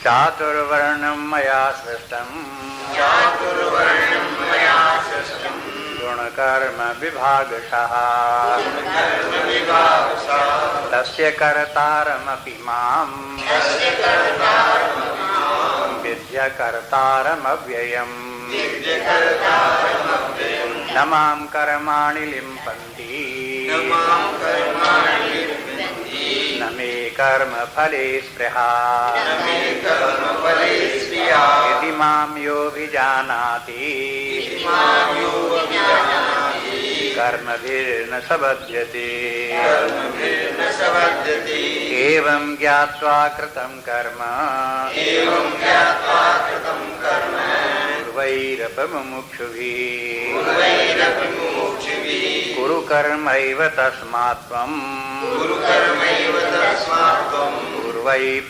चातुर्वर्णं मया सृष्टं गुणकर्म विभागशः तस्य कर्तारमपि मां विद्य कर्तारमव्ययम् न मां कर्माणि लिम्पन्ति न मे कर्मफले स्पृहा इति मां योऽभिजानाति कर्मभिर्न सबध्यते एवं ज्ञात्वा कृतं कर्म पूर्वैरपमुमुक्षुभिः कुरु कर्मैव तस्मात् त्वं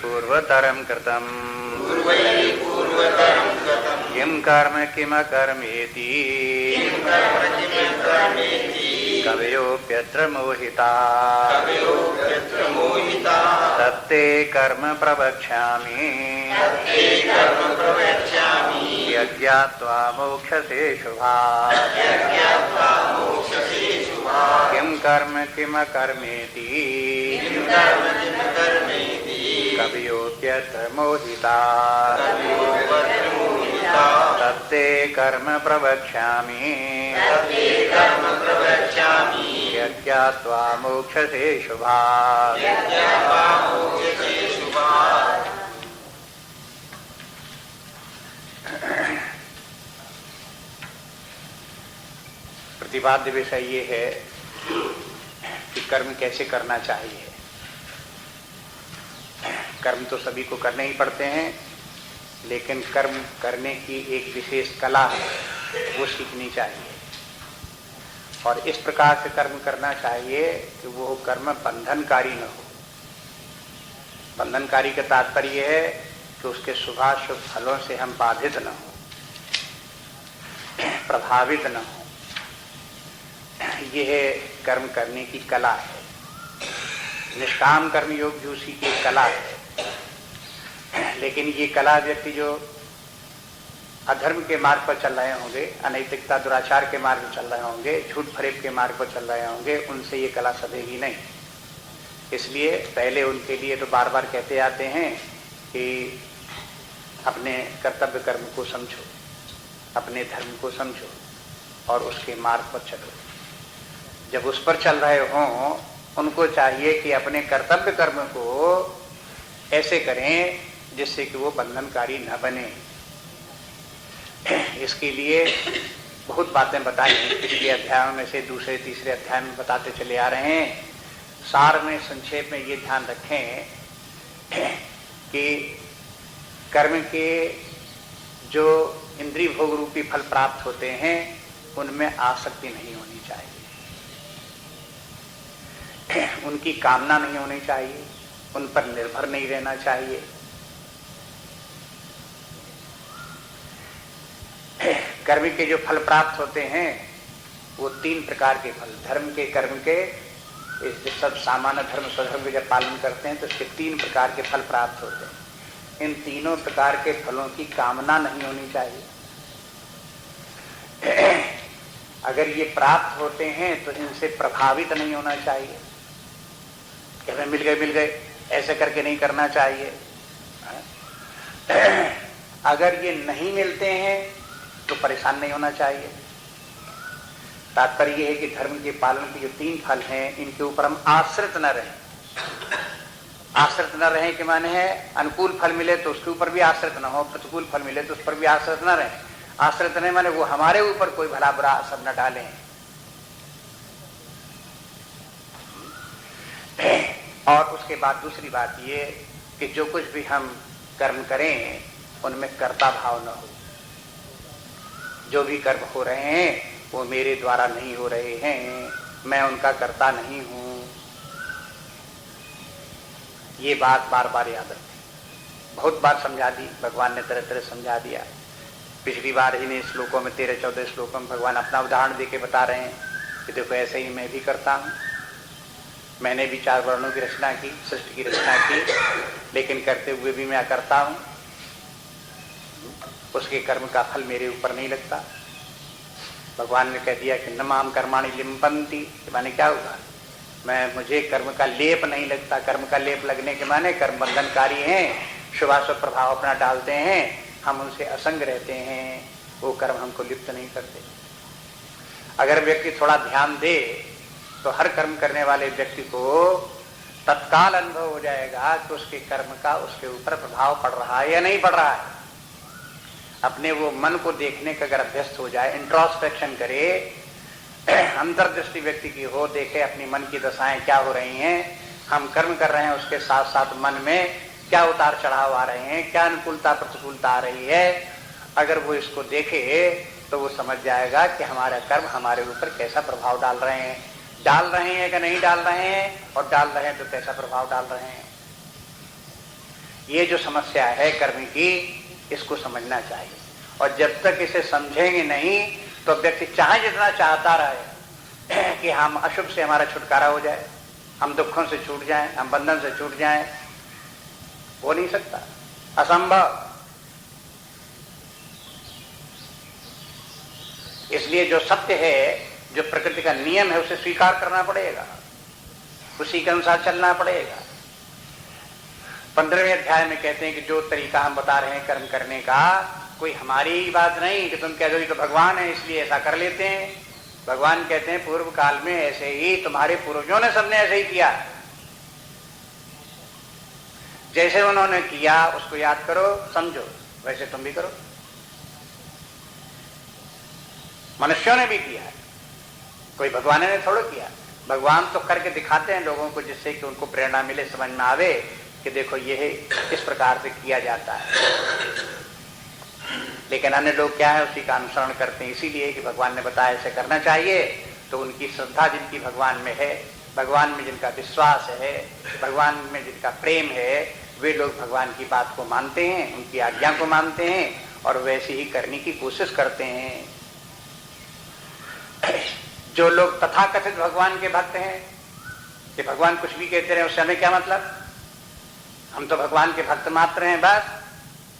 पूर्वतरं कृतम् किं कर्म किमकर्मेति कवयोऽप्यत्र मोहिताः तत्ते कर्म प्रवक्ष्यामि यज्ञात्वा मोक्षसे शुभात् किं कर्म किमकर्मेति कवयोऽप्यत्र मोहिताः तत्ते कर्म प्रवक्ष्यामि यज्ञात्वा मोक्षसे शुभात् प्रतिपाद्य विषय ये है कि कर्म कैसे करना चाहिए। कर्म तो सभी को करने ही पड़ते हैं, लेकिन कर्म करने की एक विशेष कला है, वो सीखनी चाहिए। और इस प्रकार से कर्म करना चाहिए कि वो कर्म बंधनकारी न हो। बंधनकारी का तात्पर्य है कि उसके शुभाशुभ फलों से हम बाधित न हो, प्रभावित न हो। यह कर्म करने की कला है। निष्काम कर्म योग भी उसी की कला है। लेकिन ये कला व्यक्ति जो अधर्म के मार्ग पर चल रहे होंगे, अनैतिकता दुराचार के मार्ग पर चल रहे होंगे, झूठ फरेब के मार्ग पर चल रहे होंगे, उनसे ये कला सधेगी नहीं। इसलिए पहले उनके लिए तो बार बार कहते आते हैं कि अपने कर्तव्य कर्म को समझो, अपने धर्म को समझो और उसके मार्ग पर चलो। जब उस पर चल रहे हों, उनको चाहिए कि अपने कर्तव्य कर्म को ऐसे करें जिससे कि वो बंधनकारी न बने। इसके लिए बहुत बातें बताई हैं। पिछले अध्यायों में से दूसरे तीसरे अध्याय में बताते चले आ रहे हैं। सार में संक्षेप में ये ध्यान रखें कि कर्म के जो इंद्रिय भोग रूपी फल प्राप्त होते हैं उनमें आसक्ति नहीं होनी चाहिए, उनकी कामना नहीं होनी चाहिए, उन पर निर्भर नहीं रहना चाहिए। कर्म के जो फल प्राप्त होते हैं वो तीन प्रकार के फल, धर्म के, कर्म के, इस सब सामान्य धर्म स्वधर्म के जब पालन करते हैं तो इसके तीन प्रकार के फल प्राप्त होते हैं। इन तीनों प्रकार के फलों की कामना नहीं होनी चाहिए। अगर ये प्राप्त होते हैं तो इनसे प्रभावित नहीं होना चाहिए कि हमें मिल गए ऐसे करके नहीं करना चाहिए। अगर ये नहीं मिलते हैं तो परेशान नहीं होना चाहिए। तात्पर्य यह है कि धर्म के पालन के जो तीन फल हैं इनके ऊपर हम आश्रित न रहें। आश्रित न रहें कि माने है अनुकूल फल मिले तो उसके ऊपर भी आश्रित न हो, प्रतिकूल फल मिले तो उस पर भी आश्रित न रहें। आश्रित नहीं माने वो हमारे ऊपर कोई भला बुरा असर न डालें। और उसके बाद दूसरी बात ये कि जो कुछ भी हम कर्म करें उनमें कर्ता भाव न हो। जो भी कर्म हो रहे हैं वो मेरे द्वारा नहीं हो रहे हैं, मैं उनका कर्ता नहीं हूं। ये बात बार बार याद रखें। बहुत बार समझा दी भगवान ने, तरह तरह समझा दिया। पिछली बार इन्हीं श्लोकों में 13-14 श्लोकों में भगवान अपना उदाहरण देके बता रहे हैं कि देखो ऐसे ही मैं भी करता हूं। मैंने भी 4 वर्णों की रचना की, सृष्टि की रचना की, लेकिन करते हुए भी मैं करता हूं। उसके कर्म का फल मेरे ऊपर नहीं लगता। भगवान ने कह दिया कि न माम कर्माणि लिम्पन्ति, माने क्या होगा, मुझे कर्म का लेप नहीं लगता। कर्म का लेप लगने के माने कर्म बंधनकारी हैं, शुभाशुभ प्रभाव अपना डालते हैं, हम उनसे असंग रहते हैं, वो कर्म हमको लिप्त नहीं करते। अगर व्यक्ति थोड़ा ध्यान दे तो हर कर्म करने वाले व्यक्ति को तत्काल अनुभव हो जाएगा कि उसके कर्म का उसके ऊपर प्रभाव पड़ रहा है या नहीं पड़ रहा है। अपने वो मन को देखने का अगर अभ्यस्त हो जाए, इंट्रोस्पेक्शन करे, अंतर्दृष्टि व्यक्ति की हो, देखे अपनी मन की दशाएं क्या हो रही हैं, हम कर्म कर रहे हैं उसके साथ साथ मन में क्या उतार चढ़ाव आ रहे हैं, क्या अनुकूलता प्रतिकूलता आ रही है, अगर वो इसको देखे तो वो समझ जाएगा कि हमारा कर्म हमारे ऊपर कैसा प्रभाव डाल रहे हैं कि नहीं डाल रहे हैं, और डाल रहे हैं तो कैसा प्रभाव डाल रहे हैं। ये जो समस्या है कर्म की, इसको समझना चाहिए। और जब तक इसे समझेंगे नहीं तो व्यक्ति चाहे जितना चाहता रहे कि हम अशुभ से हमारा छुटकारा हो जाए, हम दुखों से छूट जाएं, हम बंधन से छूट जाएं, हो नहीं सकता, असंभव। इसलिए जो सत्य है, जो प्रकृति का नियम है, उसे स्वीकार करना पड़ेगा, उसी के अनुसार चलना पड़ेगा। 15वें अध्याय में कहते हैं कि जो तरीका हम बता रहे हैं कर्म करने का, कोई हमारी बात नहीं कि तुम कह दो ये तो भगवान है इसलिए ऐसा कर लेते हैं। भगवान कहते हैं पूर्व काल में ऐसे ही तुम्हारे पूर्वजों ने सबने ऐसे ही किया, जैसे उन्होंने किया उसको याद करो, समझो, वैसे तुम भी करो। मनुष्यों ने भी किया, कोई भगवान ने थोड़ा किया। भगवान तो करके दिखाते हैं लोगों को, जिससे कि उनको प्रेरणा मिले, समझ में आवे कि देखो ये इस प्रकार से किया जाता है। लेकिन अन्य लोग क्या है, उसी का अनुसरण करते हैं, इसीलिए कि भगवान ने बताया ऐसे करना चाहिए। तो उनकी श्रद्धा जिनकी भगवान में है, भगवान में जिनका विश्वास है, भगवान में जिनका प्रेम है, वे लोग भगवान की बात को मानते हैं, उनकी आज्ञा को मानते हैं और वैसे ही करने की कोशिश करते हैं। जो लोग तथाकथित भगवान के भक्त हैं कि भगवान कुछ भी कहते रहे उससे हमें क्या मतलब, हम तो भगवान के भक्त मात्र हैं बस,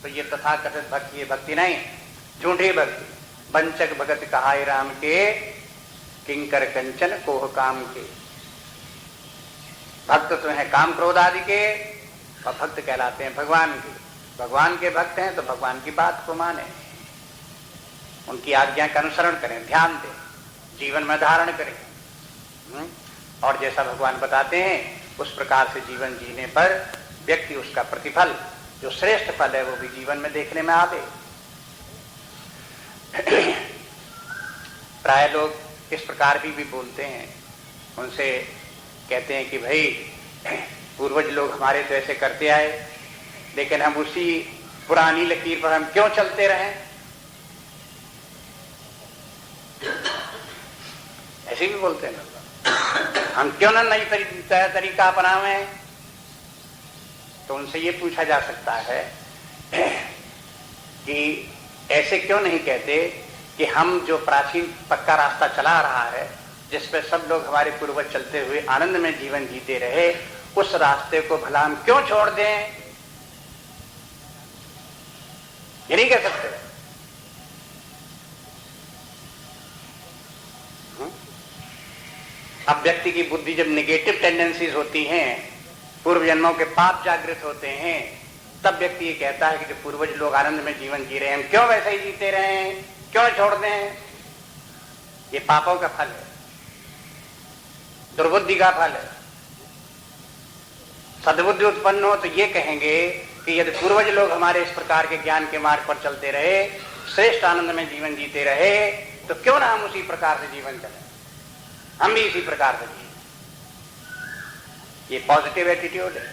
तो ये तथाकथित भक्ति, ये भक्ति नहीं, झूठी भक्ति। वंचक भगत कहाय राम के, किंकर कंचन कोह काम के। भक्त तो हैं काम क्रोध आदि के, और भक्त कहलाते हैं भगवान के। भगवान के भक्त हैं तो भगवान की बात को माने, उनकी आज्ञा का अनुसरण करें, ध्यान दें, जीवन में धारण करें, और जैसा भगवान बताते हैं उस प्रकार से जीवन जीने पर व्यक्ति उसका प्रतिफल, जो श्रेष्ठ फल है, वो भी जीवन में देखने में आवे। प्राय लोग इस प्रकार भी बोलते हैं, उनसे कहते हैं कि भाई पूर्वज लोग हमारे तो ऐसे करते आए, लेकिन हम उसी पुरानी लकीर पर हम क्यों चलते रहें। ऐसे भी बोलते हैं, हम क्यों ना नई तरीका अपनावे। तो उनसे ये पूछा जा सकता है कि ऐसे क्यों नहीं कहते कि हम जो प्राचीन पक्का रास्ता चला रहा है, जिस पे सब लोग हमारे पूर्वज चलते हुए आनंद में जीवन जीते रहे, उस रास्ते को भला हम क्यों छोड़ दें। ये नहीं कह सकते। अब व्यक्ति की बुद्धि जब निगेटिव टेंडेंसीज होती हैं, पूर्व जन्मों के पाप जागृत होते हैं, तब व्यक्ति ये कहता है कि जो पूर्वज लोग आनंद में जीवन जी रहे हैं, हम क्यों वैसे ही जीते रहे हैं, क्यों छोड़ दें। ये पापों का फल है, दुर्बुद्धि का फल है। सद्बुद्धि उत्पन्न हो तो ये कहेंगे कि यदि पूर्वज लोग हमारे इस प्रकार के ज्ञान के मार्ग पर चलते रहे, श्रेष्ठ आनंद में जीवन जीते रहे, तो क्यों ना हम उसी प्रकार से जीवन चलें, हम भी इसी प्रकार से जिए। ये पॉजिटिव एटीट्यूड है।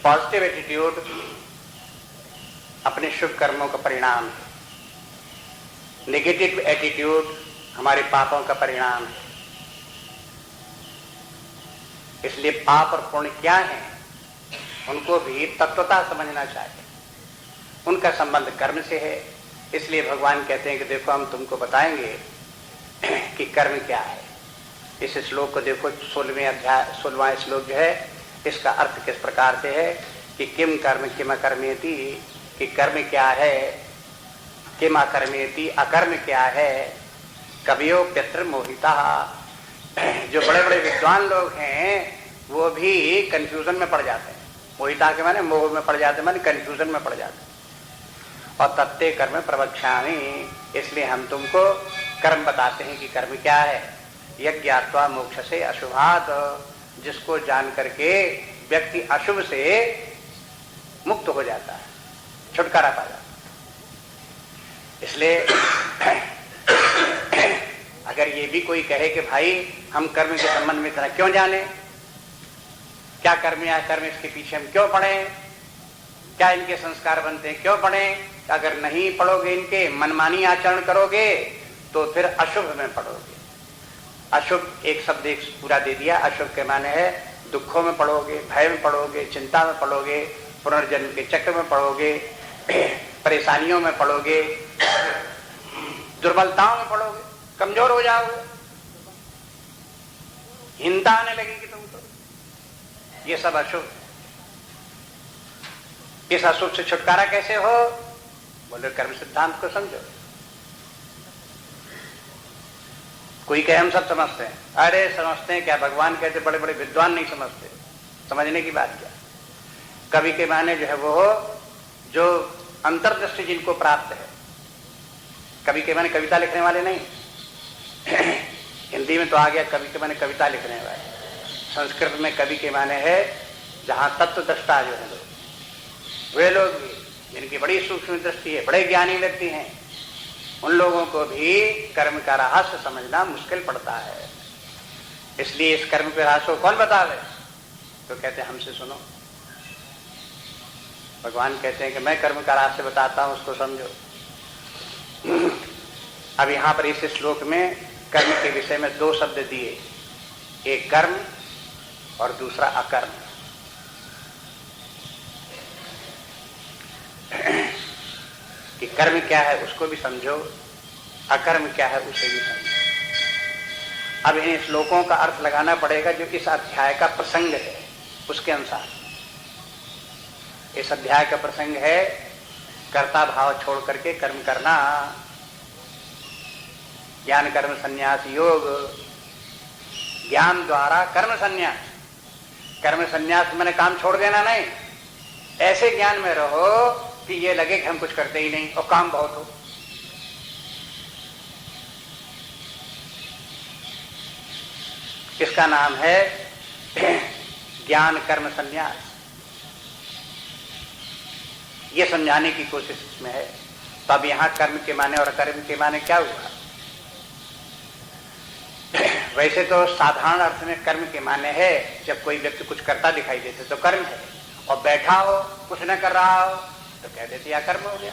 पॉजिटिव एटीट्यूड अपने शुभ कर्मों का परिणाम है, नेगेटिव एटीट्यूड हमारे पापों का परिणाम है। इसलिए पाप और पुण्य क्या है, उनको भी तत्वता समझना चाहिए। उनका संबंध कर्म से है। इसलिए भगवान कहते हैं कि देखो हम तुमको बताएंगे कि कर्म क्या है। इस श्लोक को देखो, 16वां श्लोक जो है, इसका अर्थ किस प्रकार से है कि किम कर्म किम अकर्मेति, कि कर्म क्या है, किम अकर्मेति, अकर्म क्या है। कवियो पितृ मोहिता, जो बड़े बड़े विद्वान लोग हैं वो भी कंफ्यूजन में पड़ जाते हैं। मोहिता के माने मोह में पड़ जाते, माने कंफ्यूजन में पड़ जाते। और तत्ते कर्म प्रवक्ष्यामि, इसलिए हम तुमको कर्म बताते हैं कि कर्म क्या है। यज्ञात्वा मोक्ष से अशुभात, जिसको जान करके व्यक्ति अशुभ से मुक्त हो जाता है, छुटकारा पा जाता है। इसलिए अगर ये भी कोई कहे कि भाई हम कर्म के संबंध में इतना क्यों जाने, क्या कर्म या कर्म इसके पीछे हम क्यों पढ़े, क्या इनके संस्कार बनते हैं क्यों पढ़े, अगर नहीं पढ़ोगे, इनके मनमानी आचरण करोगे तो फिर अशुभ में पढ़ोगे। अशुभ एक शब्द एक पूरा दे दिया। अशुभ के माने है दुखों में पढ़ोगे, भय में पढ़ोगे, चिंता में पढ़ोगे, पुनर्जन्म के चक्र में पढ़ोगे, परेशानियों में पढ़ोगे, दुर्बलताओं में पढ़ोगे, कमजोर हो जाओगे, हिंसा आने लगेगी तुमको। ये सब अशुभ। इस अशुभ से छुटकारा कैसे हो, बोले कर्म सिद्धांत को समझो। कोई कहे हम सब समझते हैं, अरे समझते हैं क्या, भगवान कहते बड़े बड़े विद्वान नहीं समझते। समझने की बात क्या, कवि के माने जो है वो जो अंतर्दृष्टि जिनको प्राप्त है। कवि के माने कविता लिखने वाले नहीं, हिंदी में तो आ गया कवि के माने कविता लिखने वाले। संस्कृत में कवि के माने है जहां तत्वदृष्टा जो है लोग, वे लोग भी जिनकी बड़ी सूक्ष्म दृष्टि है, बड़े ज्ञानी व्यक्ति हैं, उन लोगों को भी कर्म का रहस्य समझना मुश्किल पड़ता है। इसलिए इस कर्म के रहस्य को कौन बतावे, तो कहते हैं हमसे सुनो। भगवान कहते हैं कि मैं कर्म का रहस्य बताता हूं, उसको समझो। अब यहां पर इस श्लोक में कर्म के विषय में दो शब्द दिए, एक कर्म और दूसरा अकर्म। कि कर्म क्या है उसको भी समझो, अकर्म क्या है उसे भी समझो। अब इन श्लोकों का अर्थ लगाना पड़ेगा जो इस अध्याय का प्रसंग है उसके अनुसार। इस अध्याय का प्रसंग है कर्ता भाव छोड़ करके कर्म करना, ज्ञान कर्म संन्यास योग। ज्ञान द्वारा कर्म संन्यास, कर्म संन्यास मैंने काम छोड़ देना नहीं, ऐसे ज्ञान में रहो कि ये लगे कि हम कुछ करते ही नहीं और काम बहुत हो। इसका नाम है ज्ञान कर्म संन्यास। ये समझाने की कोशिश इसमें है। तो अब यहां कर्म के माने और अकर्म के माने क्या हुआ। वैसे तो साधारण अर्थ में कर्म के माने है जब कोई व्यक्ति कुछ करता दिखाई देते तो कर्म है, और बैठा हो कुछ न कर रहा हो तो कह देते या कर्म हो गया,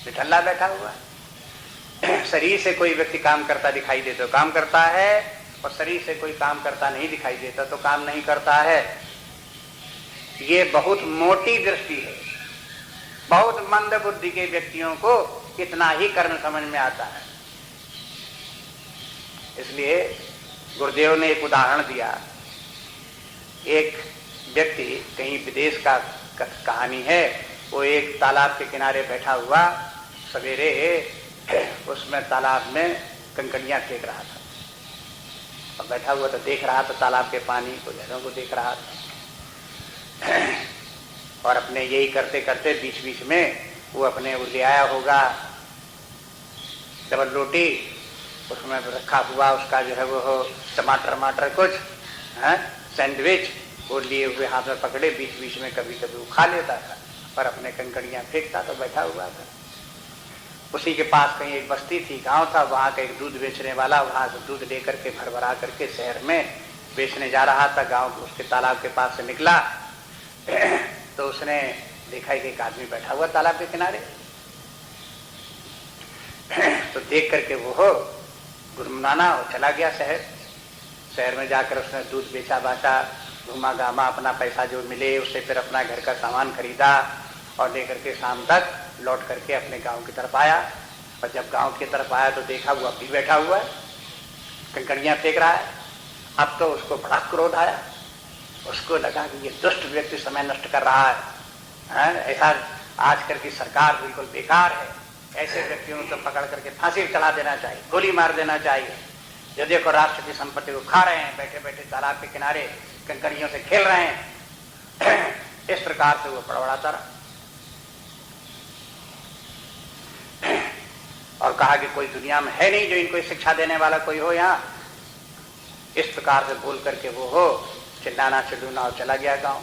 निठल्ला बैठा हुआ है। शरीर से कोई व्यक्ति काम करता दिखाई दे तो काम करता है, और शरीर से कोई काम करता नहीं दिखाई देता तो काम नहीं करता है। ये बहुत मोटी दृष्टि है। बहुत मंद बुद्धि के व्यक्तियों को इतना ही कर्म समझ में आता है। इसलिए गुरुदेव ने एक उदाहरण दिया। एक व्यक्ति, कहीं विदेश का कहानी है, वो एक तालाब के किनारे बैठा हुआ, सवेरे उसमें तालाब में कंकड़ियां फेंक रहा था। और बैठा हुआ तो देख रहा था तालाब के पानी को, लहरों को देख रहा था। और अपने यही करते करते बीच बीच में वो अपने ले आया होगा डबल रोटी, उसमें रखा हुआ उसका जो है वो टमाटर कुछ सैंडविच, वो लिए हुए हाथ में पकड़े, बीच बीच में कभी कभी वो खा लेता था और अपने कंकड़ियां फेंकता तो बैठा हुआ था। उसी के पास कहीं एक बस्ती थी, गांव था, वहां का एक दूध बेचने वाला वहां से दूध लेकर के भरभरा करके शहर में बेचने जा रहा था। गांव उसके तालाब के पास से निकला तो उसने देखा कि एक आदमी बैठा हुआ तालाब के किनारे। तो देख करके वो गुरमुनाना चला गया शहर में जाकर उसने दूध बेचा बाचा, घुमा गामा, अपना पैसा जो मिले उससे फिर अपना घर का सामान खरीदा और लेकर के शाम तक लौट करके अपने गांव की तरफ आया। और जब गांव की तरफ आया तो देखा वो अब भी बैठा हुआ है, कंकड़ियां फेंक रहा है। अब तो उसको बड़ा क्रोध आया, उसको लगा कि ये दुष्ट व्यक्ति समय नष्ट कर रहा है, ऐसा आजकल की सरकार बिल्कुल बेकार है, ऐसे व्यक्तियों को पकड़ करके फांसी पर चला देना चाहिए, गोली मार देना चाहिए। जो देखो राष्ट्र की संपत्ति को खा रहे हैं, बैठे बैठे तालाब के किनारे कंकड़ियों से खेल रहे हैं, इस प्रकार से वो बड़बड़ाता रहा और कहा कि कोई दुनिया में है नहीं जो इनको शिक्षा देने वाला कोई हो यहाँ। इस प्रकार से बोल करके वो हो चिल्लाना चिल्लूना और चला गया गांव।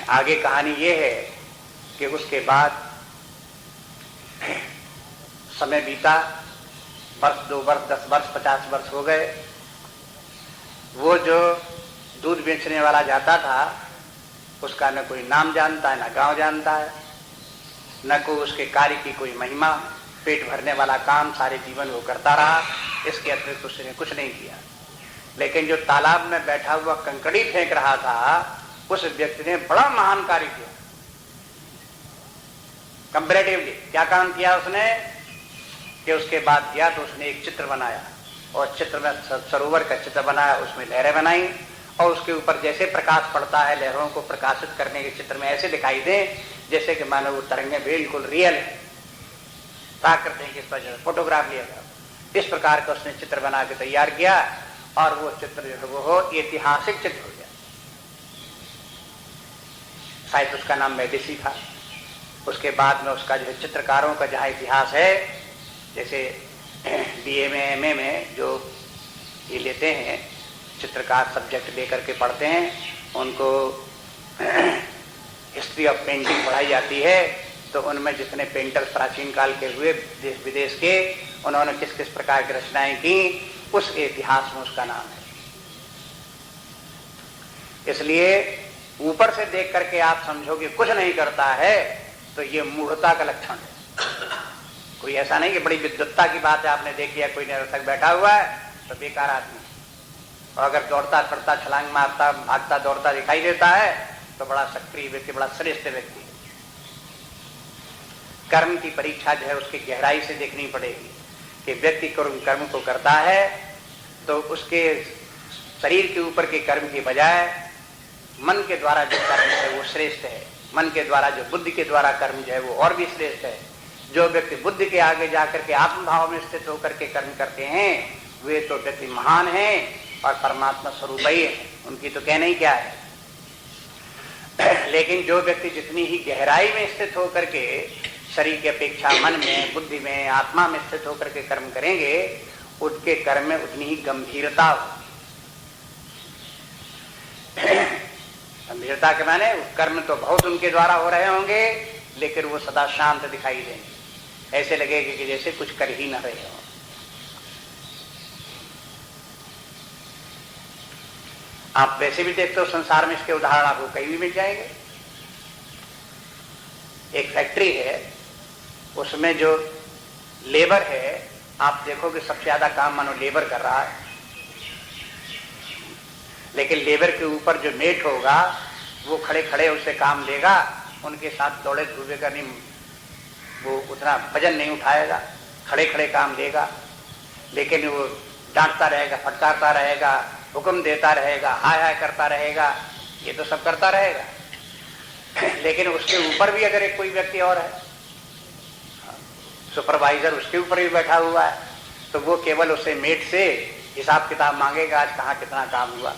आगे कहानी ये है कि उसके बाद समय बीता, वर्ष 2 वर्ष 10 वर्ष 50 वर्ष हो गए। वो जो दूध बेचने वाला जाता था उसका न कोई नाम जानता है, न गांव जानता है, न कोई उसके कार्य की कोई महिमा। पेट भरने वाला काम सारे जीवन वो करता रहा, इसके अतिरिक्त उसने कुछ नहीं किया। लेकिन जो तालाब में बैठा हुआ कंकड़ी फेंक रहा था उस व्यक्ति ने बड़ा महान कार्य किया। कंपैरेटिवली क्या काम किया उसने कि उसके बाद गया तो उसने एक चित्र बनाया और चित्र में सरोवर का चित्र बनाया, उसमें लहरें बनाई और उसके ऊपर जैसे प्रकाश पड़ता है लहरों को प्रकाशित करने के चित्र में ऐसे दिखाई दे जैसे कि मानो वो तरंगें बिल्कुल रियल है, प्राकृतिक इस पर फोटोग्राफ लिया गया। इस प्रकार का उसने चित्र बना के तैयार किया और वो चित्र जो है वो ऐतिहासिक चित्र हो गया। शायद उसका नाम मेडिसी था। उसके बाद में उसका जो चित्रकारों का जहाँ इतिहास है, जैसे BA में MA में जो ये लेते हैं चित्रकार सब्जेक्ट लेकर के पढ़ते हैं, उनको हिस्ट्री ऑफ पेंटिंग पढ़ाई जाती है, तो उनमें जितने पेंटर्स प्राचीन काल के हुए देश विदेश के, उन्होंने किस किस प्रकार की रचनाएं की, उस इतिहास में उसका नाम है। इसलिए ऊपर से देख करके आप समझोगे कुछ नहीं करता है तो ये मूढ़ता का लक्षण है। कोई ऐसा नहीं कि बड़ी विद्वत्ता की बात है, आपने देख लिया कोई निरर्थक बैठा हुआ है तो बेकार आदमी, और अगर दौड़ता फिरता छलांग मारता भागता दौड़ता दिखाई देता है तो बड़ा सक्रिय व्यक्ति, बड़ा श्रेष्ठ व्यक्ति। कर्म की परीक्षा जो है उसकी गहराई से देखनी पड़ेगी कि व्यक्ति कर्म को करता है तो उसके शरीर के ऊपर के कर्म की बजाय मन के द्वारा जो कर्म है वो श्रेष्ठ है। मन के द्वारा जो बुद्धि के द्वारा कर्म जो है वो और भी श्रेष्ठ है। जो व्यक्ति बुद्धि के आगे जाकर के आत्मभाव में स्थित होकर के कर्म करते हैं वे तो व्यक्ति महान हैं और परमात्मा स्वरूप ही है, उनकी तो कहना ही क्या है। लेकिन जो व्यक्ति जितनी ही गहराई में स्थित होकर के शरीर की अपेक्षा मन में, बुद्धि में, आत्मा में स्थित होकर के कर्म करेंगे, उनके कर्म में उतनी ही गंभीरता हो। गंभीरता के माने कर्म तो बहुत उनके द्वारा हो रहे होंगे लेकिन वो सदा शांत दिखाई देंगे, ऐसे लगेगा कि जैसे कुछ कर ही न रहे हो। आप वैसे भी देखते हो संसार में इसके उदाहरण आपको कहीं भी मिल जाएंगे। एक फैक्ट्री है, उसमें जो लेबर है आप देखोगे सबसे ज्यादा काम मानो लेबर कर रहा है, लेकिन लेबर के ऊपर जो मेट होगा वो खड़े खड़े उससे काम लेगा, उनके साथ दौड़े धूबे नहीं, वो उतना वजन नहीं उठाएगा, खड़े खड़े काम लेगा, लेकिन वो डांटता रहेगा, फटकारता रहेगा, हुक्म देता रहेगा, हाय हाय करता रहेगा, ये तो सब करता रहेगा। लेकिन उसके ऊपर भी अगर एक कोई व्यक्ति और है, सुपरवाइजर उसके ऊपर भी बैठा हुआ है, तो वो केवल उससे मेट से हिसाब किताब मांगेगा, आज कहाँ कितना काम हुआ।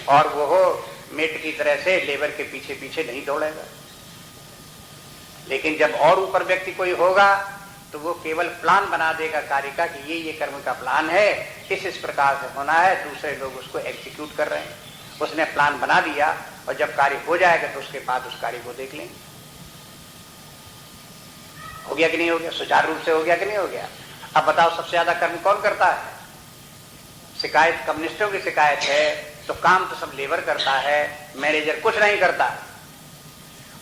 और वो मेट की तरह से लेबर के पीछे पीछे नहीं दौड़ेगा। लेकिन जब और ऊपर व्यक्ति कोई होगा तो वो केवल प्लान बना देगा कार्य का कि ये कर्म का प्लान है, इस प्रकार से होना है, दूसरे लोग उसको एग्जीक्यूट कर रहे हैं। उसने प्लान बना दिया और जब कार्य हो जाएगा तो उसके बाद उस कार्य को देख लेंगे हो गया कि नहीं हो गया, सुचारू रूप से हो गया कि नहीं हो गया। अब बताओ सबसे ज्यादा कर्म कौन करता है? शिकायत कम्युनिस्टों की शिकायत है तो काम तो सब लेबर करता है, मैनेजर कुछ नहीं करता,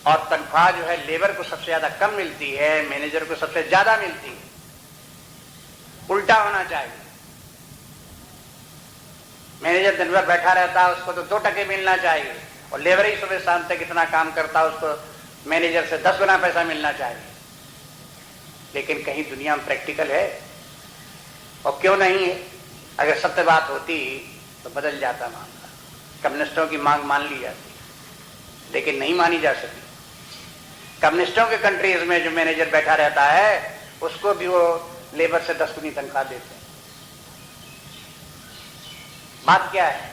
और तनख्वाह जो है लेबर को सबसे ज्यादा कम मिलती है, मैनेजर को सबसे ज्यादा मिलती है। उल्टा होना चाहिए। मैनेजर दिन भर बैठा रहता है, उसको तो 2% मिलना चाहिए, और लेबर ही सुबह शाम तक इतना काम करता है, उसको मैनेजर से 10 गुना पैसा मिलना चाहिए। लेकिन कहीं दुनिया में प्रैक्टिकल है? और क्यों नहीं है? अगर सत्य बात होती तो बदल जाता मामला। कम्युनिस्टों की मांग मान ली जाती, लेकिन नहीं मानी जा सकी। कम्युनिस्टों के कंट्रीज में जो मैनेजर बैठा रहता है उसको भी वो लेबर से 10 गुनी तनख्वाह देते हैं। बात क्या है?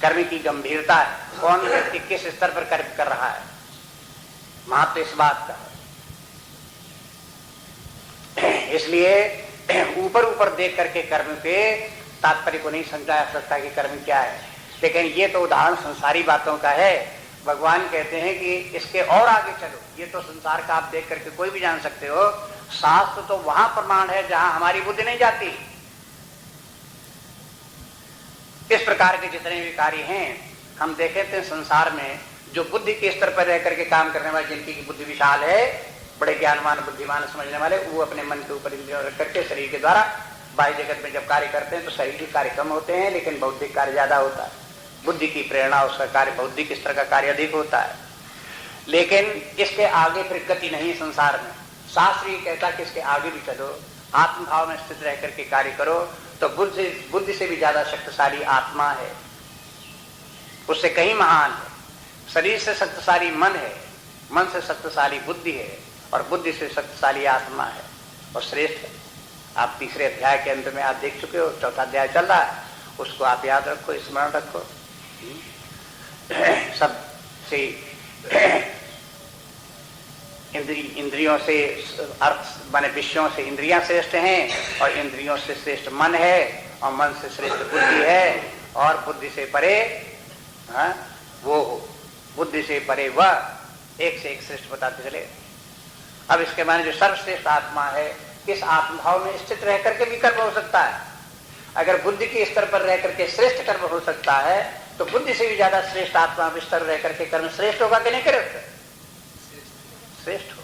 कर्म की गंभीरता है, कौन व्यक्ति किस स्तर पर कर्म कर रहा है, महत्व इस बात का है। इसलिए ऊपर ऊपर देख करके कर्म के तात्पर्य को नहीं समझा जा सकता कि कर्म क्या है, लेकिन ये तो उदाहरण संसारी बातों का है। भगवान कहते हैं कि इसके और आगे चलो, ये तो संसार का आप देख करके कोई भी जान सकते हो, शास्त्र तो वहां प्रमाण है जहां हमारी बुद्धि नहीं जाती। इस प्रकार के जितने भी कार्य हैं हम देखे थे संसार में, जो बुद्धि के स्तर पर रह करके काम करने वाले, जिनकी बुद्धि विशाल है, बड़े ज्ञानवान बुद्धिमान समझने वाले, वो अपने मन के ऊपर इंद्रियों रख करके शरीर के द्वारा बाह्य जगत में जब कार्य करते हैं तो शारीरिक कार्य कम होते हैं, लेकिन बौद्धिक कार्य ज्यादा होता है। बुद्धि की प्रेरणा, उसका कार्य बौद्धिक स्तर का कार्य अधिक होता है, लेकिन इसके आगे फिर गति नहीं संसार में। शास्त्र ये कहता है कि इसके आगे भी चलो, आत्मभाव में स्थित रह करके कार्य करो, तो बुद्धि से भी ज्यादा शक्तिशाली आत्मा है, उससे कहीं महान है। शरीर से शक्तिशाली मन है, मन से शक्तिशाली बुद्धि है, और बुद्धि से शक्तिशाली आत्मा है और श्रेष्ठ है। आप तीसरे अध्याय के अंत में आप देख चुके हो, चौथा अध्याय चल रहा है, उसको आप याद रखो, स्मरण रखो। सब से इंद्रियों से अर्थ माने विषयों से इंद्रियां श्रेष्ठ हैं, और इंद्रियों से श्रेष्ठ मन है, और मन से श्रेष्ठ बुद्धि है, और बुद्धि से परे वो बुद्धि से परे वह, एक से एक श्रेष्ठ बताते चले। अब इसके माने जो सर्वश्रेष्ठ आत्मा है, इस आत्मभाव में स्थित रह करके भी कर्म हो सकता है। अगर बुद्धि के स्तर पर रह करके श्रेष्ठ कर्म हो सकता है, तो बुद्धि से भी ज्यादा श्रेष्ठ आत्मा स्तर रह करके कर्म श्रेष्ठ होगा कि नहीं? करेक्ट, श्रेष्ठ होगा।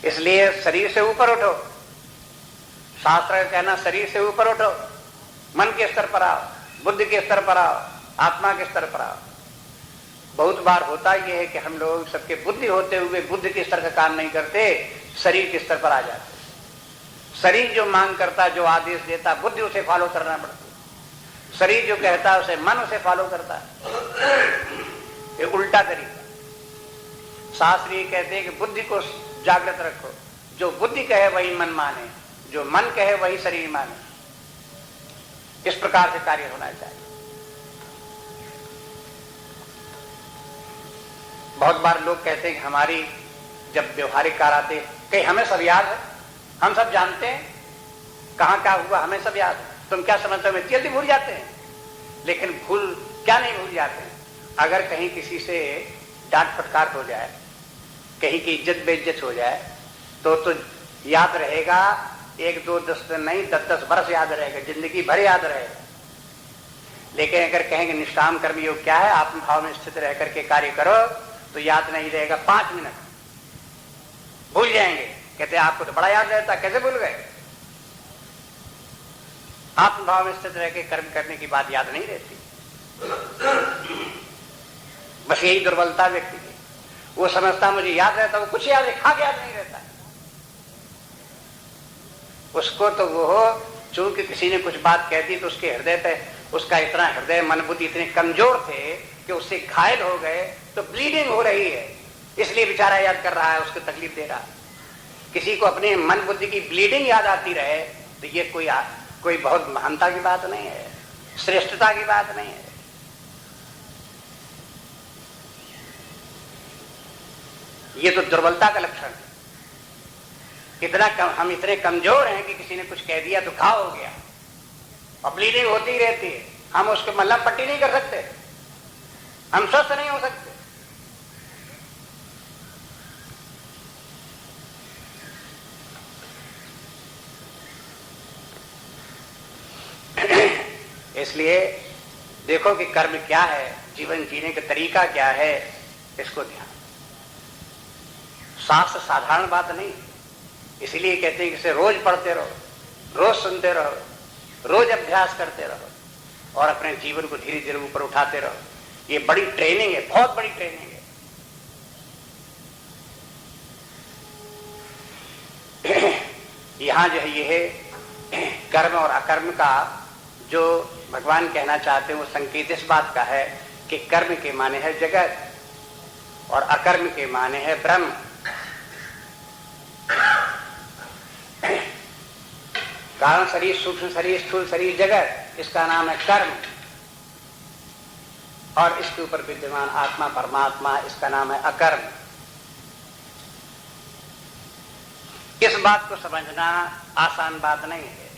इसलिए शरीर से ऊपर उठो, शास्त्र का कहना शरीर से ऊपर उठो, मन के स्तर पर आओ, बुद्धि के स्तर पर आओ, आत्मा के स्तर पर आओ। बहुत बार होता यह है कि हम लोग सबके बुद्धि होते हुए बुद्धि के स्तर का काम नहीं करते, शरीर के स्तर पर आ जाते। शरीर जो मांग करता, जो आदेश देता, बुद्धि उसे फॉलो करना पड़ता है। शरीर जो कहता है उसे मन उसे फॉलो करता है। ये उल्टा तरीका। शास्त्र ये कहते हैं कि बुद्धि को जागृत रखो, जो बुद्धि कहे वही मन माने, जो मन कहे वही शरीर माने। इस प्रकार से कार्य होना चाहिए। बहुत बार लोग कहते हैं कि हमारी जब व्यवहारिक कार्य आते, कहीं हमें सब याद है, हम सब जानते हैं कहां क्या हुआ, हमें सब याद है, तुम क्या समझते हो? जल्दी भूल जाते हैं। लेकिन भूल क्या नहीं भूल जाते हैं? अगर कहीं किसी से डांट फटकार हो जाए, कहीं की इज्जत बेइज्जत हो जाए, तो याद रहेगा। 1 2 10 दिन नहीं, 10 बरस याद रहेगा, जिंदगी भर याद रहेगा। लेकिन अगर कहेंगे निष्काम कर्म योग क्या है, आत्मभाव में स्थित रह करके कार्य करो, तो याद नहीं रहेगा। 5 मिनट भूल जाएंगे। कहते हैं आपको तो बड़ा याद रहता, कैसे भूल गए? आत्मभाव में स्थित रह के कर्म करने की बात याद नहीं रहती। बस यही दुर्बलता व्यक्ति की। वो समझता मुझे याद रहता, वो कुछ याद याद नहीं रहता। उसको तो वो चूंकि किसी ने कुछ बात कह दी, तो उसके हृदय पे उसका इतना हृदय मन बुद्धि इतने कमजोर थे कि उससे घायल हो गए, तो ब्लीडिंग हो रही है, इसलिए बेचारा याद कर रहा है, उसको तकलीफ दे रहा है। किसी को अपने मन बुद्धि की ब्लीडिंग याद आती रहे, तो ये कोई बहुत महानता की बात नहीं है, श्रेष्ठता की बात नहीं है। ये तो दुर्बलता का लक्षण है। हम इतने कमजोर हैं कि किसी ने कुछ कह दिया तो घाव हो गया और ब्लीडिंग होती ही रहती है। हम उसको मल्लम पट्टी नहीं कर सकते, हम स्वस्थ नहीं हो सकते। इसलिए देखो कि कर्म क्या है, जीवन जीने का तरीका क्या है, इसको ध्यान। शास्त्र साधारण बात नहीं, इसीलिए कहते हैं कि इसे रोज पढ़ते रहो, रोज सुनते रहो, रोज अभ्यास करते रहो और अपने जीवन को धीरे धीरे ऊपर उठाते रहो। ये बड़ी ट्रेनिंग है, बहुत बड़ी ट्रेनिंग है। यहां जो है ये है कर्म और अकर्म का जो भगवान कहना चाहते हैं वो संकेत इस बात का है कि कर्म के माने है जगत और अकर्म के माने है ब्रह्म। कारण शरीर, सूक्ष्म शरीर, स्थूल शरीर, जगत, इसका नाम है कर्म, और इसके ऊपर विद्यमान आत्मा परमात्मा, इसका नाम है अकर्म। इस बात को समझना आसान बात नहीं है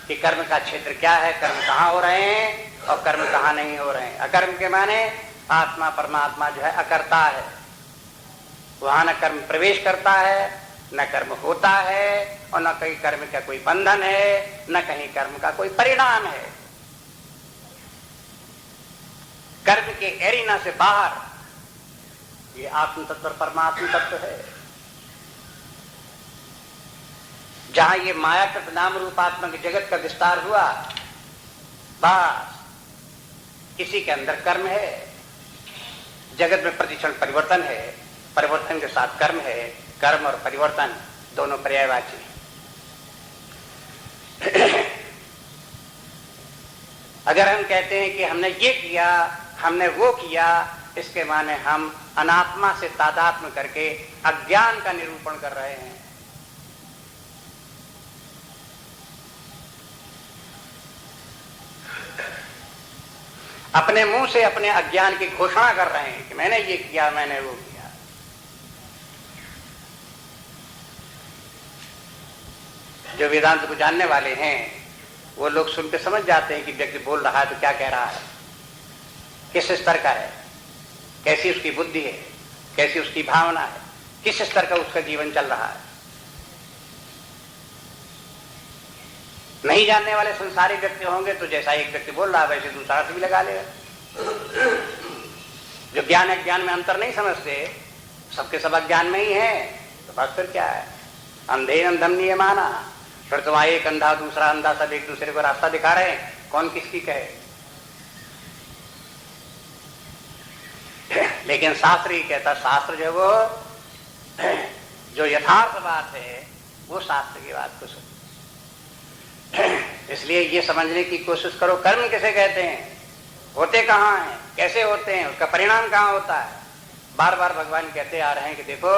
कि कर्म का क्षेत्र क्या है, कर्म कहाँ हो रहे हैं और कर्म कहाँ नहीं हो रहे हैं। अकर्म के माने आत्मा परमात्मा जो है अकर्ता है, वहां न कर्म प्रवेश करता है, न कर्म होता है, और न कहीं कर्म का कोई बंधन है, न कहीं कर्म का कोई परिणाम है। कर्म के एरिना से बाहर ये आत्म तत्व और परमात्म तत्व है। जहां ये मायाकृत नाम रूपात्मक जगत का विस्तार हुआ, बस इसी के अंदर कर्म है। जगत में प्रतिक्षण परिवर्तन है, परिवर्तन के साथ कर्म है, कर्म और परिवर्तन दोनों पर्यायवाची। अगर हम कहते हैं कि हमने ये किया, हमने वो किया, इसके माने हम अनात्मा से तादात्म्य करके अज्ञान का निरूपण कर रहे हैं। अपने मुंह से अपने अज्ञान की घोषणा कर रहे हैं कि मैंने ये किया, मैंने वो किया। जो वेदांत को जानने वाले हैं वो लोग सुन के समझ जाते हैं कि व्यक्ति बोल रहा है तो क्या कह रहा है, किस स्तर का है, कैसी उसकी बुद्धि है, कैसी उसकी भावना है, किस स्तर का उसका जीवन चल रहा है। नहीं जानने वाले संसारी व्यक्ति होंगे तो जैसा एक व्यक्ति बोल रहा है वैसे दूसरा अर्थ भी लगा लेगा। जो ज्ञान अज्ञान में अंतर नहीं समझते, सबके सब अज्ञान में ही है, तो बात फिर क्या है, अंधे अंधम नहीं माना। फिर तो वहां एक अंधा दूसरा अंधा सब एक दूसरे को रास्ता दिखा रहे हैं, कौन किसकी कहे। लेकिन शास्त्र ही कहता, शास्त्र जो वो जो यथार्थ बात है वो शास्त्र की बात को सुन। इसलिए ये समझने की कोशिश करो कर्म किसे कहते हैं, होते कहाँ हैं, कैसे होते हैं, उसका परिणाम कहाँ होता है। बार बार भगवान कहते आ रहे हैं कि देखो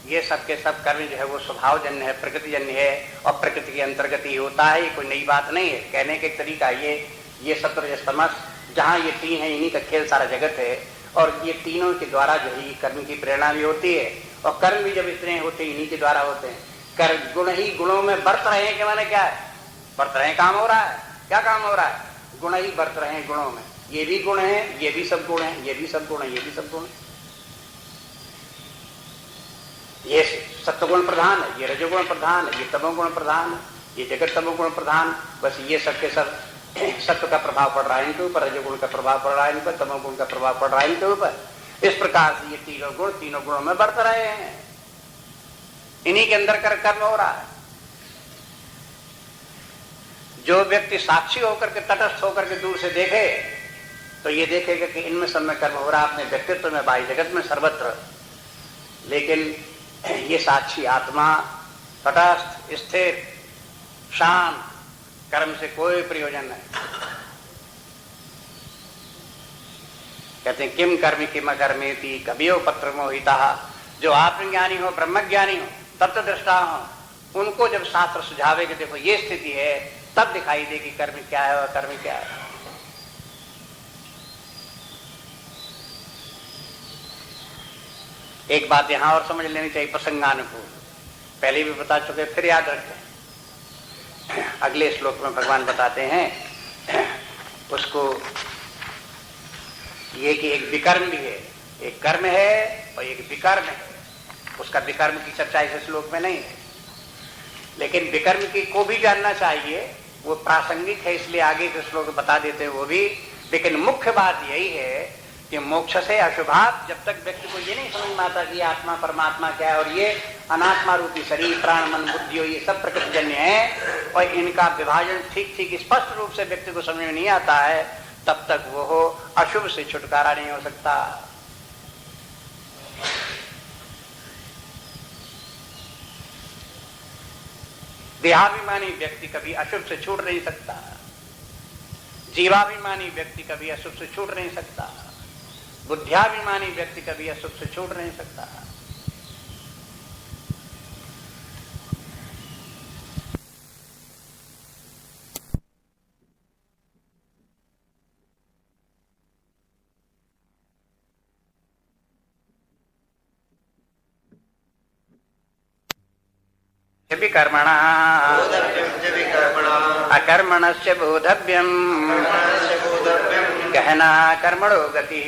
ये सब के सब कर्म जो है वो स्वभावजन्य है, प्रकृतिजन्य है, और प्रकृति के अंतर्गत ही होता है। ये कोई नई बात नहीं है। कहने के तरीका ये सत्वरजस्तमस जहाँ ये तीन है, इन्हीं का खेल सारा जगत है, और ये तीनों के द्वारा जो है कर्म की प्रेरणा भी होती है, और कर्म भी जब इतने होते हैं इन्हीं के द्वारा होते हैं। कर्म गुण ही गुणों में बरत रहे हैं, के माने क्या है, बरत रहे हैं, काम हो रहा है। क्या काम हो रहा है, गुण ही बरत रहे हैं गुणों में। ये भी गुण है, ये भी सब गुण है, ये भी सब गुण है, ये भी सब गुण है। ये सत्वगुण प्रधान है, ये रजोगुण प्रधान है, ये तमोगुण प्रधान है, ये जगत तमोगुण प्रधान। बस ये सब के सब सत्व का प्रभाव पड़ रहा है इनके ऊपर, रजोगुण का प्रभाव पड़ रहा है इन पर, तमोगुण का प्रभाव पड़ रहा है इनके ऊपर। इस प्रकार से ये तीनों गुणों में बरत रहे हैं, इन्हीं के अंदर कर्म हो रहा है। जो व्यक्ति साक्षी होकर के, तटस्थ होकर के दूर से देखे तो ये देखेगा कि इनमें सब में कर्म हो रहा है, अपने व्यक्तित्व में, बाह्य जगत में, सर्वत्र। लेकिन ये साक्षी आत्मा तटस्थ, स्थिर, शांत, कर्म से कोई प्रयोजन नहीं। कहते हैं किम कर्मी किम कर्मेति कवियो पत्र मोहिता। जो आत्मज्ञानी हो, ब्रह्मज्ञानी हो, तत्वदृष्टा हो, उनको जब शास्त्र सुझावे कि देखो ये स्थिति है, तब दिखाई दे कि कर्म क्या है और कर्म क्या है। एक बात यहां और समझ लेनी चाहिए प्रसंगानुकूल, पहले भी बता चुके, फिर याद रखें। अगले श्लोक में भगवान बताते हैं उसको ये कि एक विकर्म भी है, एक कर्म है और एक विकर्म है। उसका विकर्म की चर्चा इस श्लोक में नहीं है, लेकिन विकर्म की को भी जानना चाहिए, वो प्रासंगिक है, इसलिए आगे के श्लोक बता देते हैं वो भी। लेकिन मुख्य बात यही है कि मोक्ष से अशुभात, जब तक व्यक्ति को ये नहीं समझ में आता कि आत्मा परमात्मा क्या है और ये अनात्मा रूपी शरीर, प्राण, मन, बुद्धि ये सब प्रकृतिजन्य है, और इनका विभाजन ठीक ठीक स्पष्ट रूप से व्यक्ति को समझ में नहीं आता है, तब तक वो अशुभ से छुटकारा नहीं हो सकता। देहाभिमानी व्यक्ति कभी अशुभ से छूट नहीं सकता, जीवाभिमानी व्यक्ति कभी अशुभ से छूट नहीं सकता, बुद्धियाभिमानी व्यक्ति कभी अशुभ से छूट नहीं सकता। कर्मणा अकर्मणस्य बोधव्यम गहना कर्मणो गति।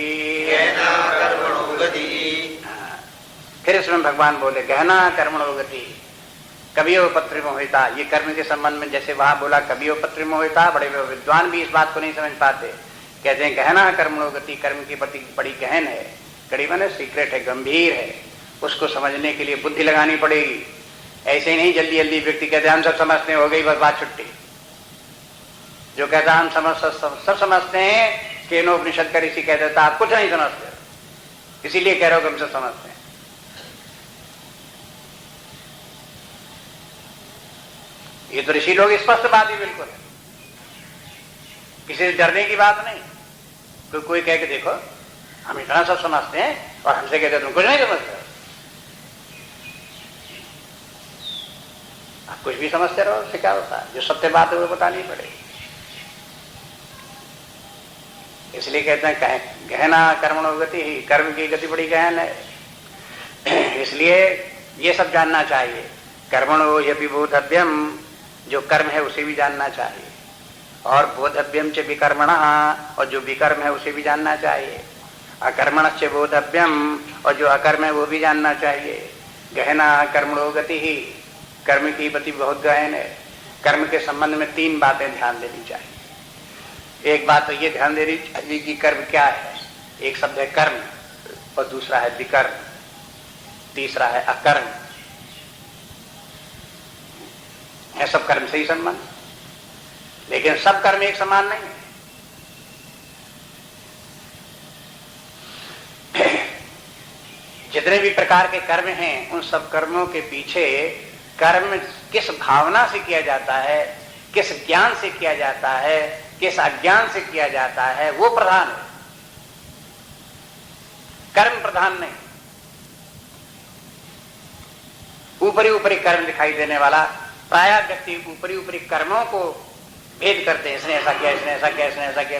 फिर इसमें भगवान बोले गहना कर्मणो गति, कवियो पत्र मोहिता। ये कर्म के संबंध में जैसे वहां बोला कवियो पत्र मोहिता, बड़े विद्वान भी इस बात को नहीं समझ पाते, कहते हैं गहना कर्मणो गति, कर्म की प्रति बड़ी गहन है, कड़ी माने सीक्रेट है, गंभीर है, उसको समझने के लिए बुद्धि लगानी पड़ेगी। ऐसे नहीं जल्दी जल्दी व्यक्ति कहते हम सब समझते हो गई बस बात छुट्टी। जो कहता हम सब समझते हैं, केनोपनिषद का ऋषि कह देता आप कुछ नहीं समझते, इसीलिए कह रहे हो कि हम सब समझते हैं। ये तो ऋषि लोग स्पष्ट बात ही बिल्कुल है, किसी से डरने की बात नहीं। तो कोई कह के देखो हम इतना सब समझते हैं और हमसे कहते तुम कुछ नहीं समझते, आप कुछ भी समझते रहो, उससे क्या होता है? जो सत्य बात है वो बतानी पड़ेगी। इसलिए कहते हैं गहना कर्मणो गति, कर्म की गति बड़ी गहन है। इसलिए ये सब जानना चाहिए। कर्मणो यपि बोधव्यम, जो कर्म है उसे भी जानना चाहिए, और बोधव्यम च विकर्मणः, और जो विकर्म है उसे भी जानना चाहिए। अकर्मणश्च बोधव्यम, और जो अकर्म है वो भी जानना चाहिए। गहना कर्मणो गति ही, कर्म की गति बहुत गहन है। कर्म के संबंध में 3 बातें ध्यान देनी चाहिए। एक बात तो ये ध्यान देनी चाहिए कि कर्म क्या है। एक शब्द है कर्म, और दूसरा है विकर्म, तीसरा है अकर्म। है सब कर्म से ही संबंध, लेकिन सब कर्म एक समान नहीं है। जितने भी प्रकार के कर्म हैं उन सब कर्मों के पीछे कर्म किस भावना से किया जाता है, किस ज्ञान से किया जाता है, किस अज्ञान से किया जाता है, वो प्रधान है, कर्म प्रधान नहीं। ऊपरी ऊपरी कर्म दिखाई देने वाला, प्राय व्यक्ति ऊपरी ऊपरी कर्मों को भेद करते हैं, इसने ऐसा किया, इसने ऐसा किया, इसने ऐसा किया,